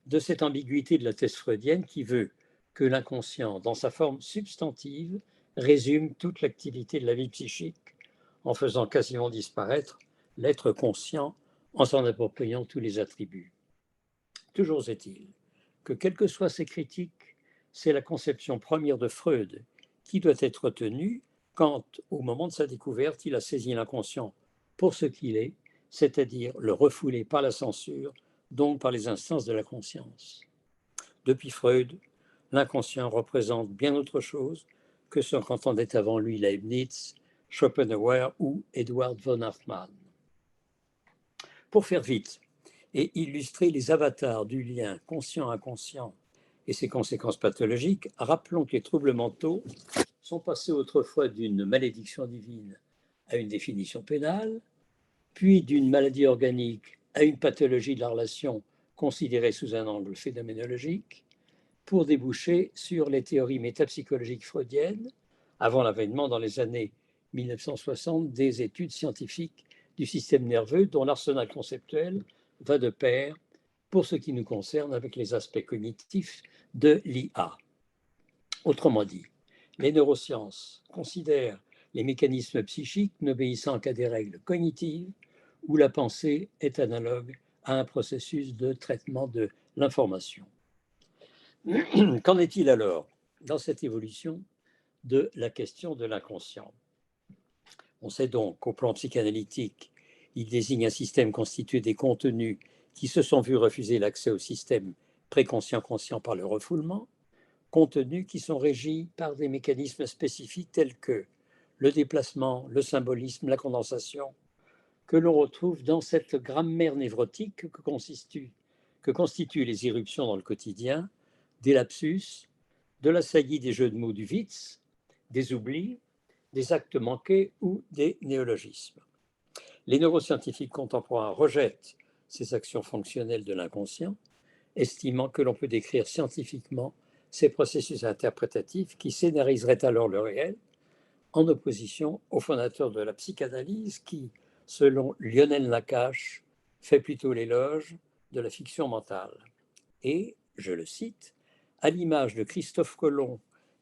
de cette ambiguïté de la thèse freudienne qui veut que l'inconscient, dans sa forme substantive, résume toute l'activité de la vie psychique en faisant quasiment disparaître l'être conscient en s'en appropriant tous les attributs. Toujours est-il que, quelles que soient ces critiques, c'est la conception première de Freud qui doit être retenue quand, au moment de sa découverte, il a saisi l'inconscient pour ce qu'il est, c'est-à-dire le refoulé par la censure, donc par les instances de la conscience. Depuis Freud, l'inconscient représente bien autre chose que ce qu'entendait avant lui Leibniz, Schopenhauer ou Edward von Hartmann. Pour faire vite et illustrer les avatars du lien conscient-inconscient et ses conséquences pathologiques, rappelons que les troubles mentaux sont passés autrefois d'une malédiction divine à une définition pénale, puis d'une maladie organique à une pathologie de la relation considérée sous un angle phénoménologique, pour déboucher sur les théories métapsychologiques freudiennes, avant l'avènement dans les années 1960 des études scientifiques du système nerveux dont l'arsenal conceptuel va de pair, pour ce qui nous concerne, avec les aspects cognitifs de l'IA. Autrement dit, les neurosciences considèrent les mécanismes psychiques n'obéissant qu'à des règles cognitives où la pensée est analogue à un processus de traitement de l'information. Qu'en est-il alors dans cette évolution de la question de l'inconscient? On sait donc qu'au plan psychanalytique, il désigne un système constitué des contenus qui se sont vus refuser l'accès au système préconscient-conscient par le refoulement, contenus qui sont régis par des mécanismes spécifiques tels que le déplacement, le symbolisme, la condensation, que l'on retrouve dans cette grammaire névrotique que constituent les irruptions dans le quotidien, des lapsus, de la saillie des jeux de mots du Witz, des oublis, des actes manqués ou des néologismes. Les neuroscientifiques contemporains rejettent ces actions fonctionnelles de l'inconscient, estimant que l'on peut décrire scientifiquement ces processus interprétatifs qui scénariseraient alors le réel, en opposition aux fondateurs de la psychanalyse qui, selon Lionel Nakache, fait plutôt l'éloge de la fiction mentale. Et, je le cite, à l'image de Christophe Colomb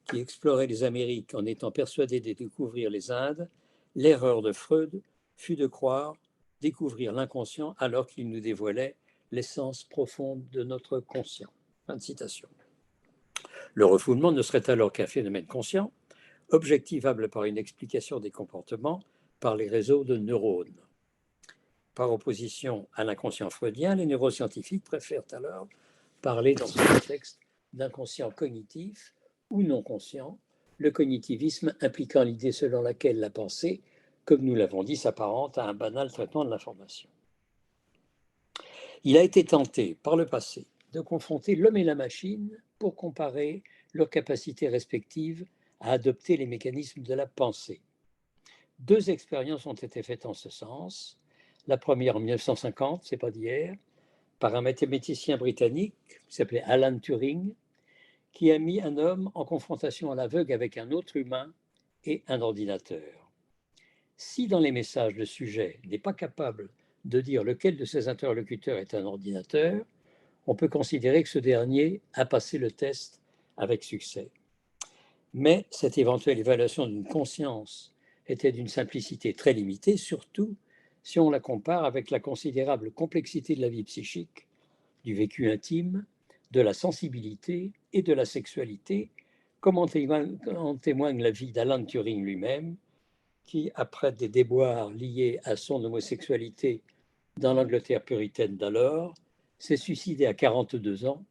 qui explorait les Amériques en étant persuadé de découvrir les Indes, l'erreur de Freud fut de croire découvrir l'inconscient alors qu'il nous dévoilait l'essence profonde de notre conscient. Fin de citation. Le refoulement ne serait alors qu'un phénomène conscient, objectivable par une explication des comportements par les réseaux de neurones. Par opposition à l'inconscient freudien, les neuroscientifiques préfèrent alors parler dans ce contexte d'inconscient cognitif ou non conscient, le cognitivisme impliquant l'idée selon laquelle la pensée, comme nous l'avons dit, s'apparente à un banal traitement de l'information. Il a été tenté par le passé de confronter l'homme et la machine pour comparer leurs capacités respectives à adopter les mécanismes de la pensée. 2 expériences ont été faites en ce sens. La première en 1950, c'est pas d'hier, par un mathématicien britannique qui s'appelait Alan Turing, qui a mis un homme en confrontation à l'aveugle avec un autre humain et un ordinateur. Si dans les messages le sujet n'est pas capable de dire lequel de ses interlocuteurs est un ordinateur, on peut considérer que ce dernier a passé le test avec succès. Mais cette éventuelle évaluation d'une conscience était d'une simplicité très limitée, surtout si on la compare avec la considérable complexité de la vie psychique, du vécu intime, de la sensibilité et de la sexualité, comme en témoigne la vie d'Alan Turing lui-même, qui, après des déboires liés à son homosexualité dans l'Angleterre puritaine d'alors, s'est suicidé à 42 ans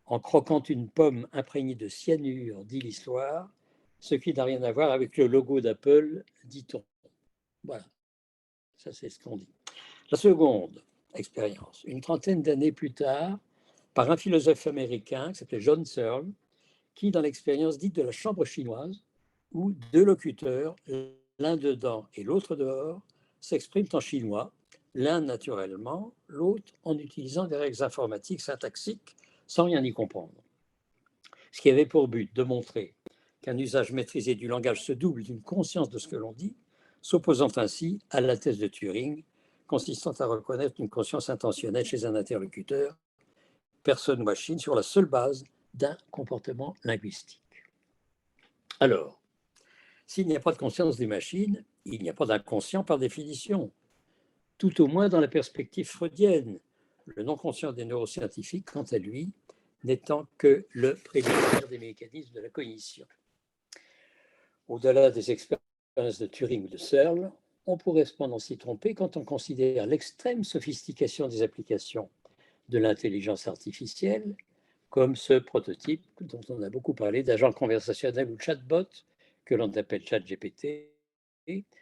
en croquant une pomme imprégnée de cyanure, dit l'histoire, ce qui n'a rien à voir avec le logo d'Apple, dit-on. Voilà, ça c'est ce qu'on dit. La seconde expérience, une trentaine d'années plus tard, par un philosophe américain qui s'appelait John Searle, qui, dans l'expérience dite de la chambre chinoise, où 2 locuteurs, l'un dedans et l'autre dehors, s'expriment en chinois, l'un naturellement, l'autre en utilisant des règles informatiques syntaxiques sans rien y comprendre. Ce qui avait pour but de montrer qu'un usage maîtrisé du langage se double d'une conscience de ce que l'on dit, s'opposant ainsi à la thèse de Turing consistant à reconnaître une conscience intentionnelle chez un interlocuteur, personne ou machine, sur la seule base d'un comportement linguistique. Alors, s'il n'y a pas de conscience des machines, il n'y a pas d'inconscient par définition, tout au moins dans la perspective freudienne, le non-conscient des neuroscientifiques, quant à lui, n'étant que le préliminaire des mécanismes de la cognition. Au-delà des expériences de Turing ou de Searle, on pourrait cependant s'y tromper quand on considère l'extrême sophistication des applications de l'intelligence artificielle, comme ce prototype dont on a beaucoup parlé d'agent conversationnel ou chatbot, que l'on appelle ChatGPT,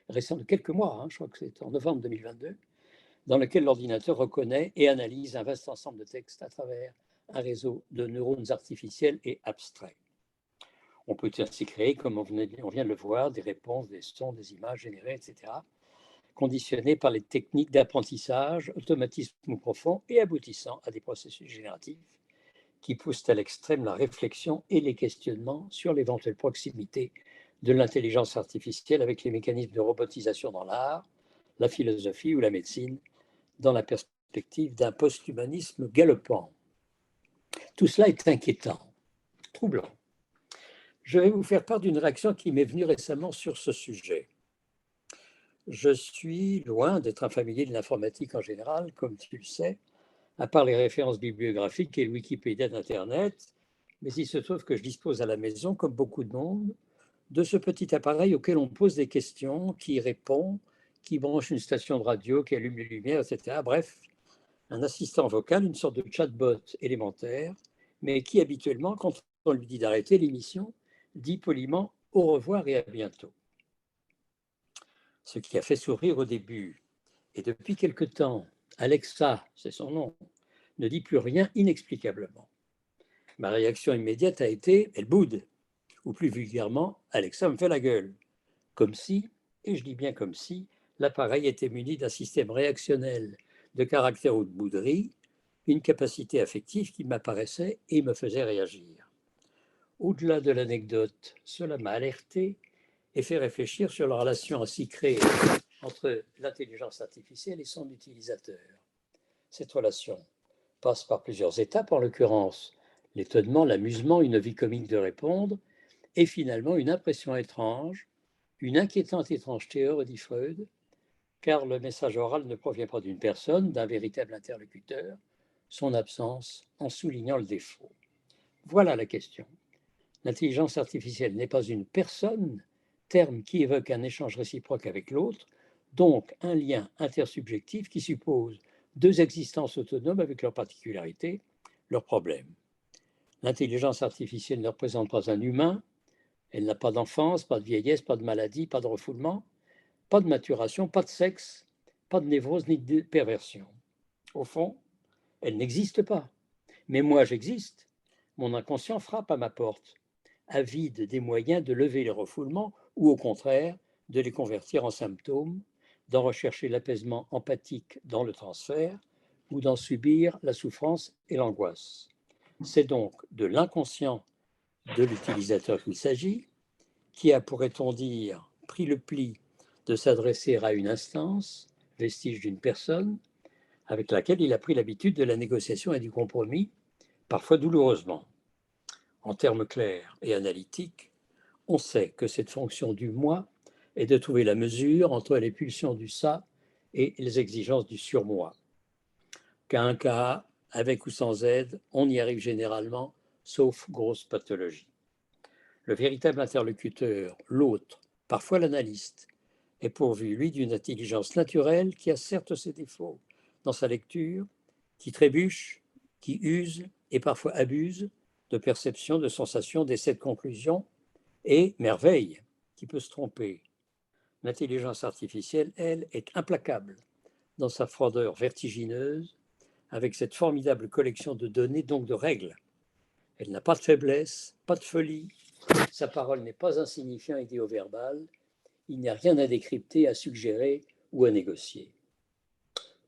récent de quelques mois, je crois que c'est en novembre 2022, dans lequel l'ordinateur reconnaît et analyse un vaste ensemble de textes à travers un réseau de neurones artificiels et abstraits. On peut ainsi créer, comme on vient de le voir, des réponses, des sons, des images générées, etc., conditionnées par les techniques d'apprentissage, automatisme profond et aboutissant à des processus génératifs qui poussent à l'extrême la réflexion et les questionnements sur l'éventuelle proximité de l'intelligence artificielle avec les mécanismes de robotisation dans l'art, la philosophie ou la médecine, dans la perspective d'un post-humanisme galopant. Tout cela est inquiétant, troublant. Je vais vous faire part d'une réaction qui m'est venue récemment sur ce sujet. Je suis loin d'être un familier de l'informatique en général, comme tu le sais, à part les références bibliographiques et le Wikipédia d'Internet, mais il se trouve que je dispose à la maison, comme beaucoup de monde, de ce petit appareil auquel on pose des questions, qui répond, qui branche une station de radio, qui allume les lumières, etc. Bref, un assistant vocal, une sorte de chatbot élémentaire, mais qui habituellement, quand on lui dit d'arrêter l'émission, dit poliment « au revoir et à bientôt ». Ce qui a fait sourire au début. Et depuis quelque temps, Alexa, c'est son nom, ne dit plus rien inexplicablement. Ma réaction immédiate a été « elle boude », ou plus vulgairement « Alexa me fait la gueule », comme si, et je dis bien comme si, l'appareil était muni d'un système réactionnel de caractère ou de bouderie, une capacité affective qui m'apparaissait et me faisait réagir. Au-delà de l'anecdote, cela m'a alerté et fait réfléchir sur la relation ainsi créée entre l'intelligence artificielle et son utilisateur. Cette relation passe par plusieurs étapes, en l'occurrence l'étonnement, l'amusement, une vie comique de répondre, et finalement une impression étrange, une inquiétante étrangeté, dit Freud, car le message oral ne provient pas d'une personne, d'un véritable interlocuteur, son absence en soulignant le défaut. Voilà la question. L'intelligence artificielle n'est pas une personne, terme qui évoque un échange réciproque avec l'autre, donc un lien intersubjectif qui suppose deux existences autonomes avec leurs particularités, leurs problèmes. L'intelligence artificielle ne représente pas un humain, elle n'a pas d'enfance, pas de vieillesse, pas de maladie, pas de refoulement, pas de maturation, pas de sexe, pas de névrose ni de perversion. Au fond, elle n'existe pas. Mais moi, j'existe. Mon inconscient frappe à ma porte, avide des moyens de lever les refoulements ou au contraire de les convertir en symptômes, d'en rechercher l'apaisement empathique dans le transfert ou d'en subir la souffrance et l'angoisse. C'est donc de l'inconscient de l'utilisateur qu'il s'agit, qui a, pourrait-on dire, pris le pli de s'adresser à une instance, vestige d'une personne, avec laquelle il a pris l'habitude de la négociation et du compromis, parfois douloureusement. En termes clairs et analytiques, on sait que cette fonction du moi est de trouver la mesure entre les pulsions du ça et les exigences du surmoi. Qu'à un cas, avec ou sans aide, on y arrive généralement, sauf grosse pathologie. Le véritable interlocuteur, l'autre, parfois l'analyste, est pourvu, lui, d'une intelligence naturelle qui a certes ses défauts dans sa lecture, qui trébuche, qui use et parfois abuse de perception, de sensation, d'essais de conclusion, et, merveille, qui peut se tromper. L'intelligence artificielle, elle, est implacable dans sa froideur vertigineuse, avec cette formidable collection de données, donc de règles. Elle n'a pas de faiblesse, pas de folie, sa parole n'est pas insignifiant idéo-verbal, il n'y a rien à décrypter, à suggérer ou à négocier.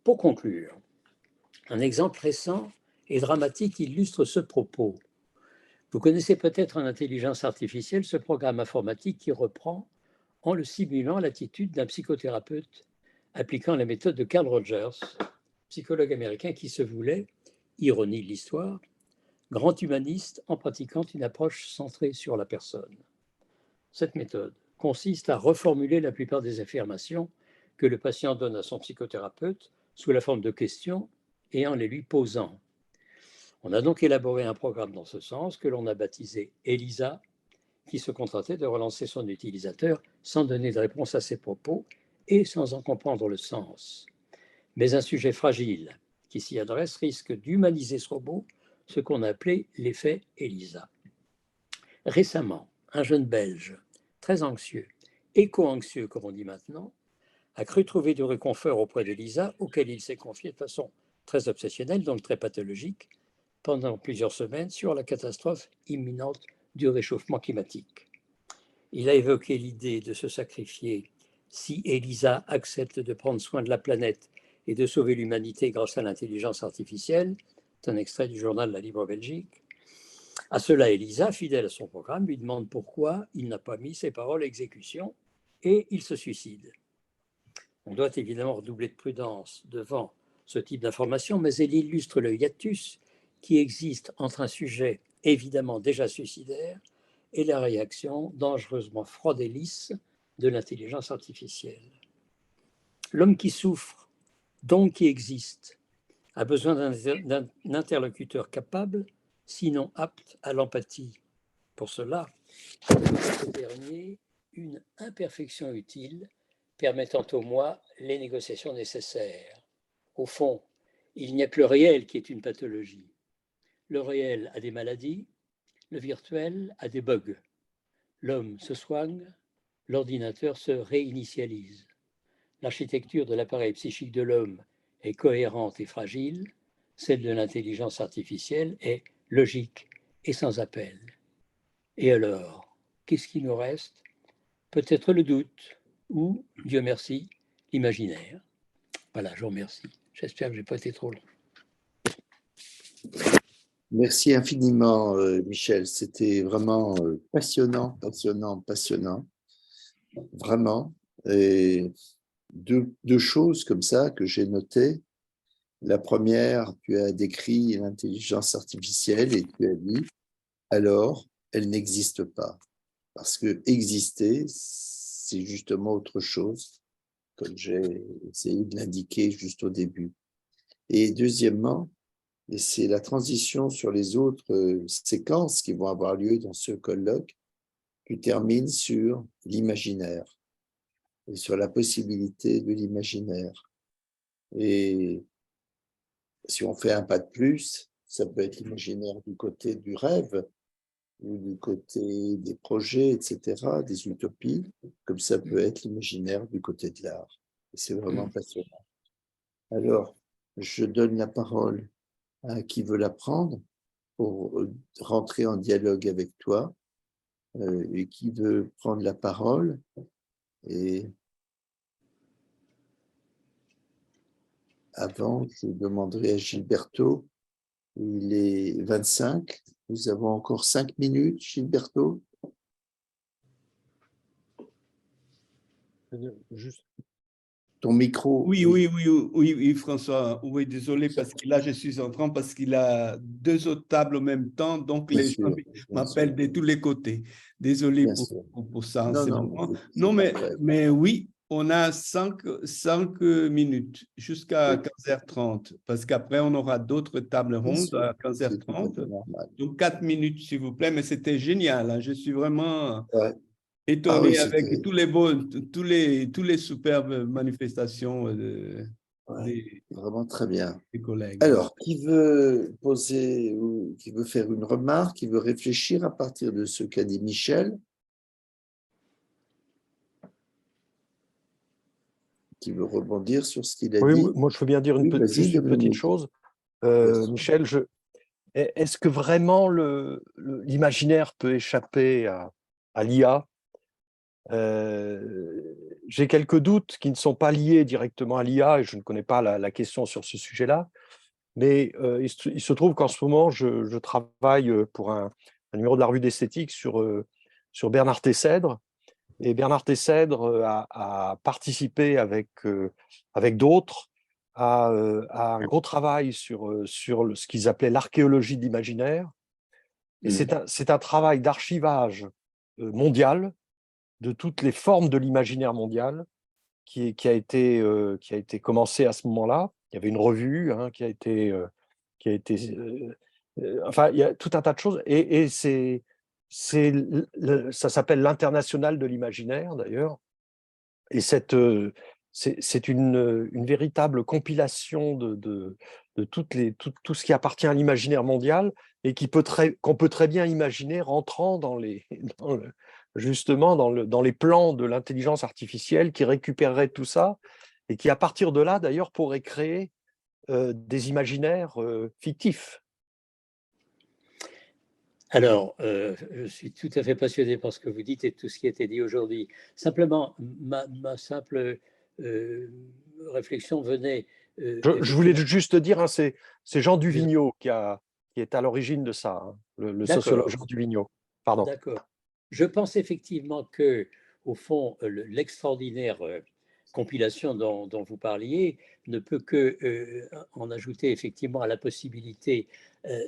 Pour conclure, un exemple récent et dramatique illustre ce propos. Vous connaissez peut-être en intelligence artificielle ce programme informatique qui reprend, en le simulant, l'attitude d'un psychothérapeute appliquant la méthode de Carl Rogers, psychologue américain qui se voulait, ironie de l'histoire, grand humaniste en pratiquant une approche centrée sur la personne. Cette méthode consiste à reformuler la plupart des affirmations que le patient donne à son psychothérapeute sous la forme de questions et en les lui posant. On a donc élaboré un programme dans ce sens que l'on a baptisé ELISA, qui se contentait de relancer son utilisateur sans donner de réponse à ses propos et sans en comprendre le sens. Mais un sujet fragile qui s'y adresse risque d'humaniser ce robot, ce qu'on a appelé l'effet ELISA. Récemment, un jeune Belge, très anxieux, éco-anxieux comme on dit maintenant, a cru trouver du réconfort auprès d'ELISA, auquel il s'est confié de façon très obsessionnelle, donc très pathologique, pendant plusieurs semaines sur la catastrophe imminente du réchauffement climatique. Il a évoqué l'idée de se sacrifier si ELISA accepte de prendre soin de la planète et de sauver l'humanité grâce à l'intelligence artificielle. C'est un extrait du journal La Libre Belgique. À cela, ELISA, fidèle à son programme, lui demande pourquoi il n'a pas mis ses paroles à exécution et il se suicide. On doit évidemment redoubler de prudence devant ce type d'information, mais elle illustre le hiatus qui existe entre un sujet évidemment déjà suicidaire et la réaction dangereusement froide et lisse de l'intelligence artificielle. L'homme qui souffre, donc qui existe, a besoin d'un interlocuteur capable, sinon apte à l'empathie. Pour cela, ce dernier une imperfection utile permettant au moi les négociations nécessaires. Au fond, il n'y a que le réel qui est une pathologie. Le réel a des maladies, le virtuel a des bugs. L'homme se soigne, l'ordinateur se réinitialise. L'architecture de l'appareil psychique de l'homme est cohérente et fragile, celle de l'intelligence artificielle est logique et sans appel. Et alors, qu'est-ce qui nous reste? Peut-être le doute ou, Dieu merci, l'imaginaire. Voilà, je vous remercie. J'espère que je n'ai pas été trop long.
Merci infiniment, Michel. C'était vraiment passionnant. Vraiment. Et deux choses comme ça que j'ai notées. La première, tu as décrit l'intelligence artificielle et tu as dit, alors, elle n'existe pas. Parce que exister, c'est justement autre chose, comme j'ai essayé de l'indiquer juste au début. Et deuxièmement, et c'est la transition sur les autres séquences qui vont avoir lieu dans ce colloque, tu termines sur l'imaginaire et sur la possibilité de l'imaginaire. Et si on fait un pas de plus, ça peut être l'imaginaire du côté du rêve ou du côté des projets, etc., des utopies, comme ça peut être l'imaginaire du côté de l'art. Et c'est vraiment passionnant. Alors, je donne la parole à qui veut la prendre pour rentrer en dialogue avec toi et qui veut prendre la parole. Et avant, je demanderai à Gilberto, il est 25, nous avons encore 5 minutes, Gilberto.
Juste.
Ton micro.
Oui, François. Oui, désolé, parce que là, je suis en train, parce qu'il a 2 autres tables en même temps, donc
Bien
les
sûr,
gens
bien
m'appellent
sûr.
de tous les côtés. Désolé
Bien sûr.
pour ça.
Non,
c'est
non,
vraiment-
c'est
non
parfait.
mais oui, on a 5 minutes jusqu'à
Oui.
15h30, parce qu'après, on aura d'autres tables
Bien
rondes
sûr,
à
c'est tout à
15h30.
fait normal.
Donc, 4 minutes, s'il vous plaît, mais c'était génial, hein. Je suis vraiment
Ouais.
étonné
oui,
avec
c'était-
tous les superbes manifestations
ouais, vraiment très bien.
des collègues.
Alors, qui veut poser ou qui veut faire une remarque, qui veut réfléchir à partir de ce qu'a dit Michel, qui veut rebondir sur ce qu'il a
Oui,
dit?
moi je veux bien dire
Oui, vas-y,
juste une
donne le
petite
micro.
chose.
Bien sûr.
Michel, est-ce que vraiment l'imaginaire peut échapper à l'IA? J'ai quelques doutes qui ne sont pas liés directement à l'IA et je ne connais pas la question sur ce sujet-là. Mais il se trouve qu'en ce moment, je travaille pour un numéro de la revue d'esthétique sur Bernard Tessèdre. Et Bernard Tessèdre a participé avec d'autres à un gros travail sur ce qu'ils appelaient l'archéologie de l'imaginaire. Et c'est un travail d'archivage mondial de toutes les formes de l'imaginaire mondial qui a été commencé à ce moment-là. Il y avait une revue qui a été enfin, il y a tout un tas de choses. Et ça s'appelle l'International de l'imaginaire, d'ailleurs. Et c'est une véritable compilation de tout ce qui appartient à l'imaginaire mondial et qu'on peut très bien imaginer rentrant justement dans les plans de l'intelligence artificielle qui récupérerait tout ça et qui, à partir de là, d'ailleurs, pourrait créer des imaginaires fictifs.
Alors, je suis tout à fait passionné par ce que vous dites et tout ce qui a été dit aujourd'hui. Simplement, ma simple réflexion venait…
Je voulais juste dire, c'est Jean Duvigneau qui est à l'origine de ça, le sociologue Jean Duvigneau. Pardon.
D'accord. Je pense effectivement que, au fond, l'extraordinaire compilation dont vous parliez ne peut que en ajouter effectivement à la possibilité.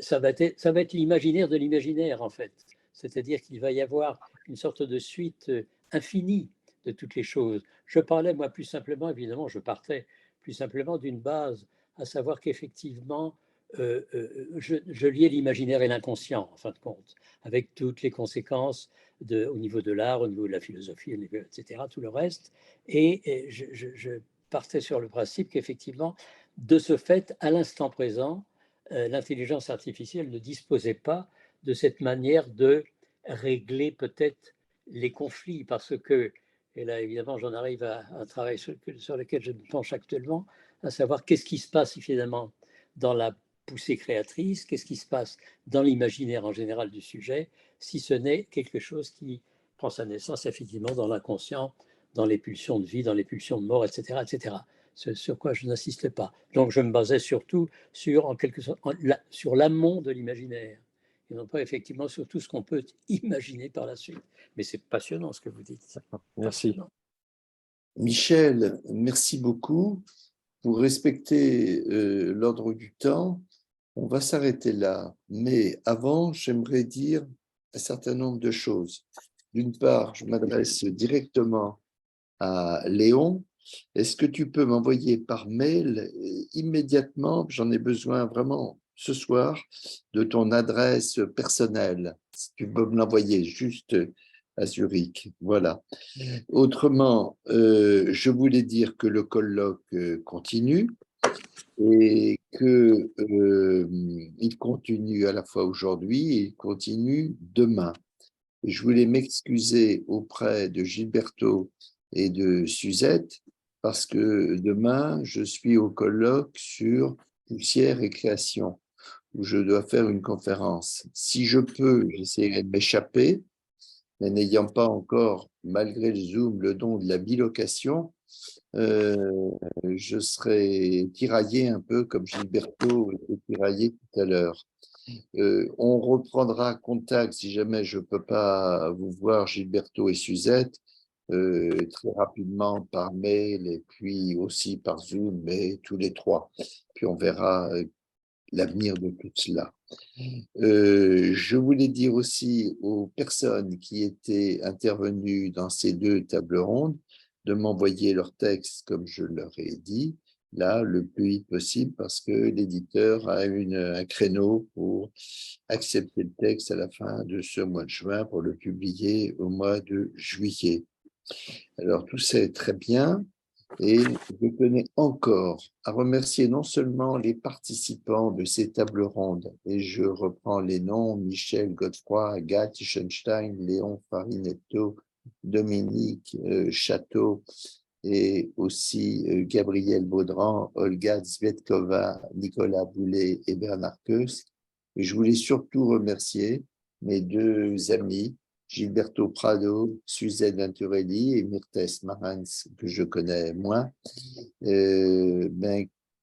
Ça va être l'imaginaire de l'imaginaire, en fait. C'est-à-dire qu'il va y avoir une sorte de suite infinie de toutes les choses. Je parlais, moi, plus simplement, évidemment, je partais plus simplement d'une base, à savoir qu'effectivement, je liais l'imaginaire et l'inconscient, en fin de compte, avec toutes les conséquences au niveau de l'art, au niveau de la philosophie, etc., tout le reste. Et je partais sur le principe qu'effectivement, de ce fait, à l'instant présent, l'intelligence artificielle ne disposait pas de cette manière de régler peut-être les conflits, parce que, et là évidemment j'en arrive à un travail sur lequel je me penche actuellement, à savoir qu'est-ce qui se passe finalement dans la poussée créatrice, qu'est-ce qui se passe dans l'imaginaire en général du sujet, si ce n'est quelque chose qui prend sa naissance effectivement dans l'inconscient, dans les pulsions de vie, dans les pulsions de mort, etc., etc. Sur quoi je n'insiste pas. Donc je me basais surtout sur, en quelque sorte, sur l'amont de l'imaginaire, et non pas effectivement sur tout ce qu'on peut imaginer par la suite. Mais c'est passionnant ce que vous dites.
Merci.
Passionnant.
Michel, merci beaucoup. Pour respecter l'ordre du temps, on va s'arrêter là. Mais avant, j'aimerais dire un certain nombre de choses. D'une part, je m'adresse directement à Léon. Est-ce que tu peux m'envoyer par mail immédiatement, j'en ai besoin vraiment ce soir, de ton adresse personnelle, si tu peux me l'envoyer juste à Zurich. Voilà. Autrement, je voulais dire que le colloque continue et qu'il continue à la fois aujourd'hui et il continue demain. Et je voulais m'excuser auprès de Gilberto et de Suzette parce que demain, je suis au colloque sur poussière et création où je dois faire une conférence. Si je peux, j'essaierai de m'échapper, mais n'ayant pas encore, malgré le Zoom, le don de la bilocation, je serai tiraillé un peu comme Gilberto était tiraillé tout à l'heure. On reprendra contact si jamais je ne peux pas vous voir, Gilberto et Suzette, très rapidement par mail et puis aussi par Zoom, mais tous les trois. Puis on verra l'avenir de tout cela. Je voulais dire aussi aux personnes qui étaient intervenues dans ces deux tables rondes de m'envoyer leurs textes comme je leur ai dit, là, le plus vite possible, parce que l'éditeur a un créneau pour accepter le texte à la fin de ce mois de juin pour le publier au mois de juillet. Alors, tout ça est très bien. Et je tenais encore à remercier non seulement les participants de ces tables rondes, et je reprends les noms, Michel Godefroy, Agathe Tischenstein, Léon Farinetto, Dominique Château, et aussi Gabriel Baudran, Olga Zvetkova, Nicolas Boulet et Bernard Keus. Et je voulais surtout remercier mes deux amis, Gilberto Prado, Suzette Venturelli et Myrthes Marans, que je connais moins.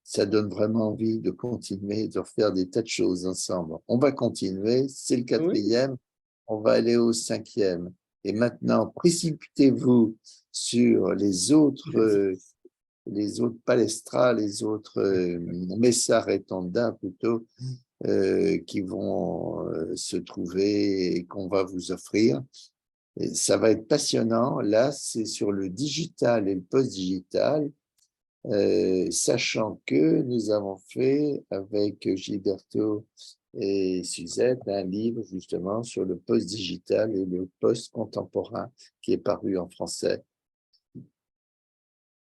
Ça donne vraiment envie de continuer, de refaire des tas de choses ensemble. On va continuer, c'est le 4e, on va aller au 5e. Et maintenant, précipitez-vous sur les autres palestras, les autres messa retanda plutôt, qui vont se trouver et qu'on va vous offrir. Et ça va être passionnant. Là, c'est sur le digital et le post-digital, sachant que nous avons fait avec Gilberto et Suzette un livre justement sur le post-digital et le post-contemporain qui est paru en français.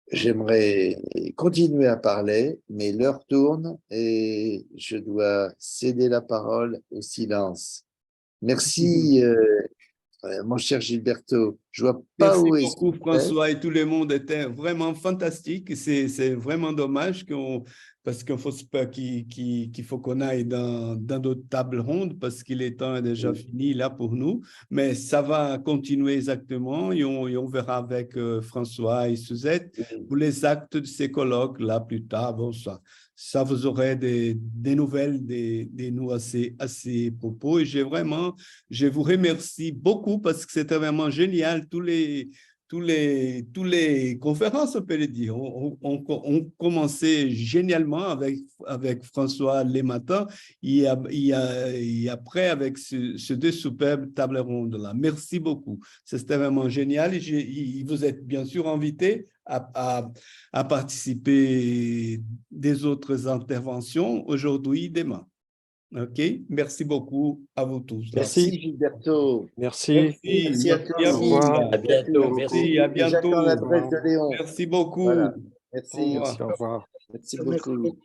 J'aimerais continuer à parler, mais l'heure tourne et je dois céder la parole au silence. Merci, mon cher Gilberto. Je vois pas
Merci
où est-ce
beaucoup,
que
François, et tout le monde était vraiment fantastique. C'est vraiment dommage parce qu'il faut pas qu'il faut qu'on aille dans d'autres tables rondes parce qu'il est temps déjà fini là pour nous. Mais ça va continuer exactement et on verra avec François et Suzette pour les actes de ces colloques là plus tard. Bon, ça vous aurez des nouvelles de nous à ces propos. Et je vous remercie beaucoup parce que c'était vraiment génial. Tous les conférences, on peut le dire. On commençait génialement avec François les matins et après avec ce deux superbes tables rondes là. Merci beaucoup. C'était vraiment génial. Et vous êtes bien sûr invités à participer des autres interventions aujourd'hui, demain. OK? Merci beaucoup à vous tous. Là.
Merci Gilberto.
Merci.
Merci à
Merci
tous.
à vous.
revoir.
Là.
À bientôt.
Merci.
Merci.
À
Et j'attends
bientôt.
l'adresse de Léon.
Merci beaucoup.
Voilà.
Au
Merci.
revoir.
Merci, au revoir.
Merci beaucoup.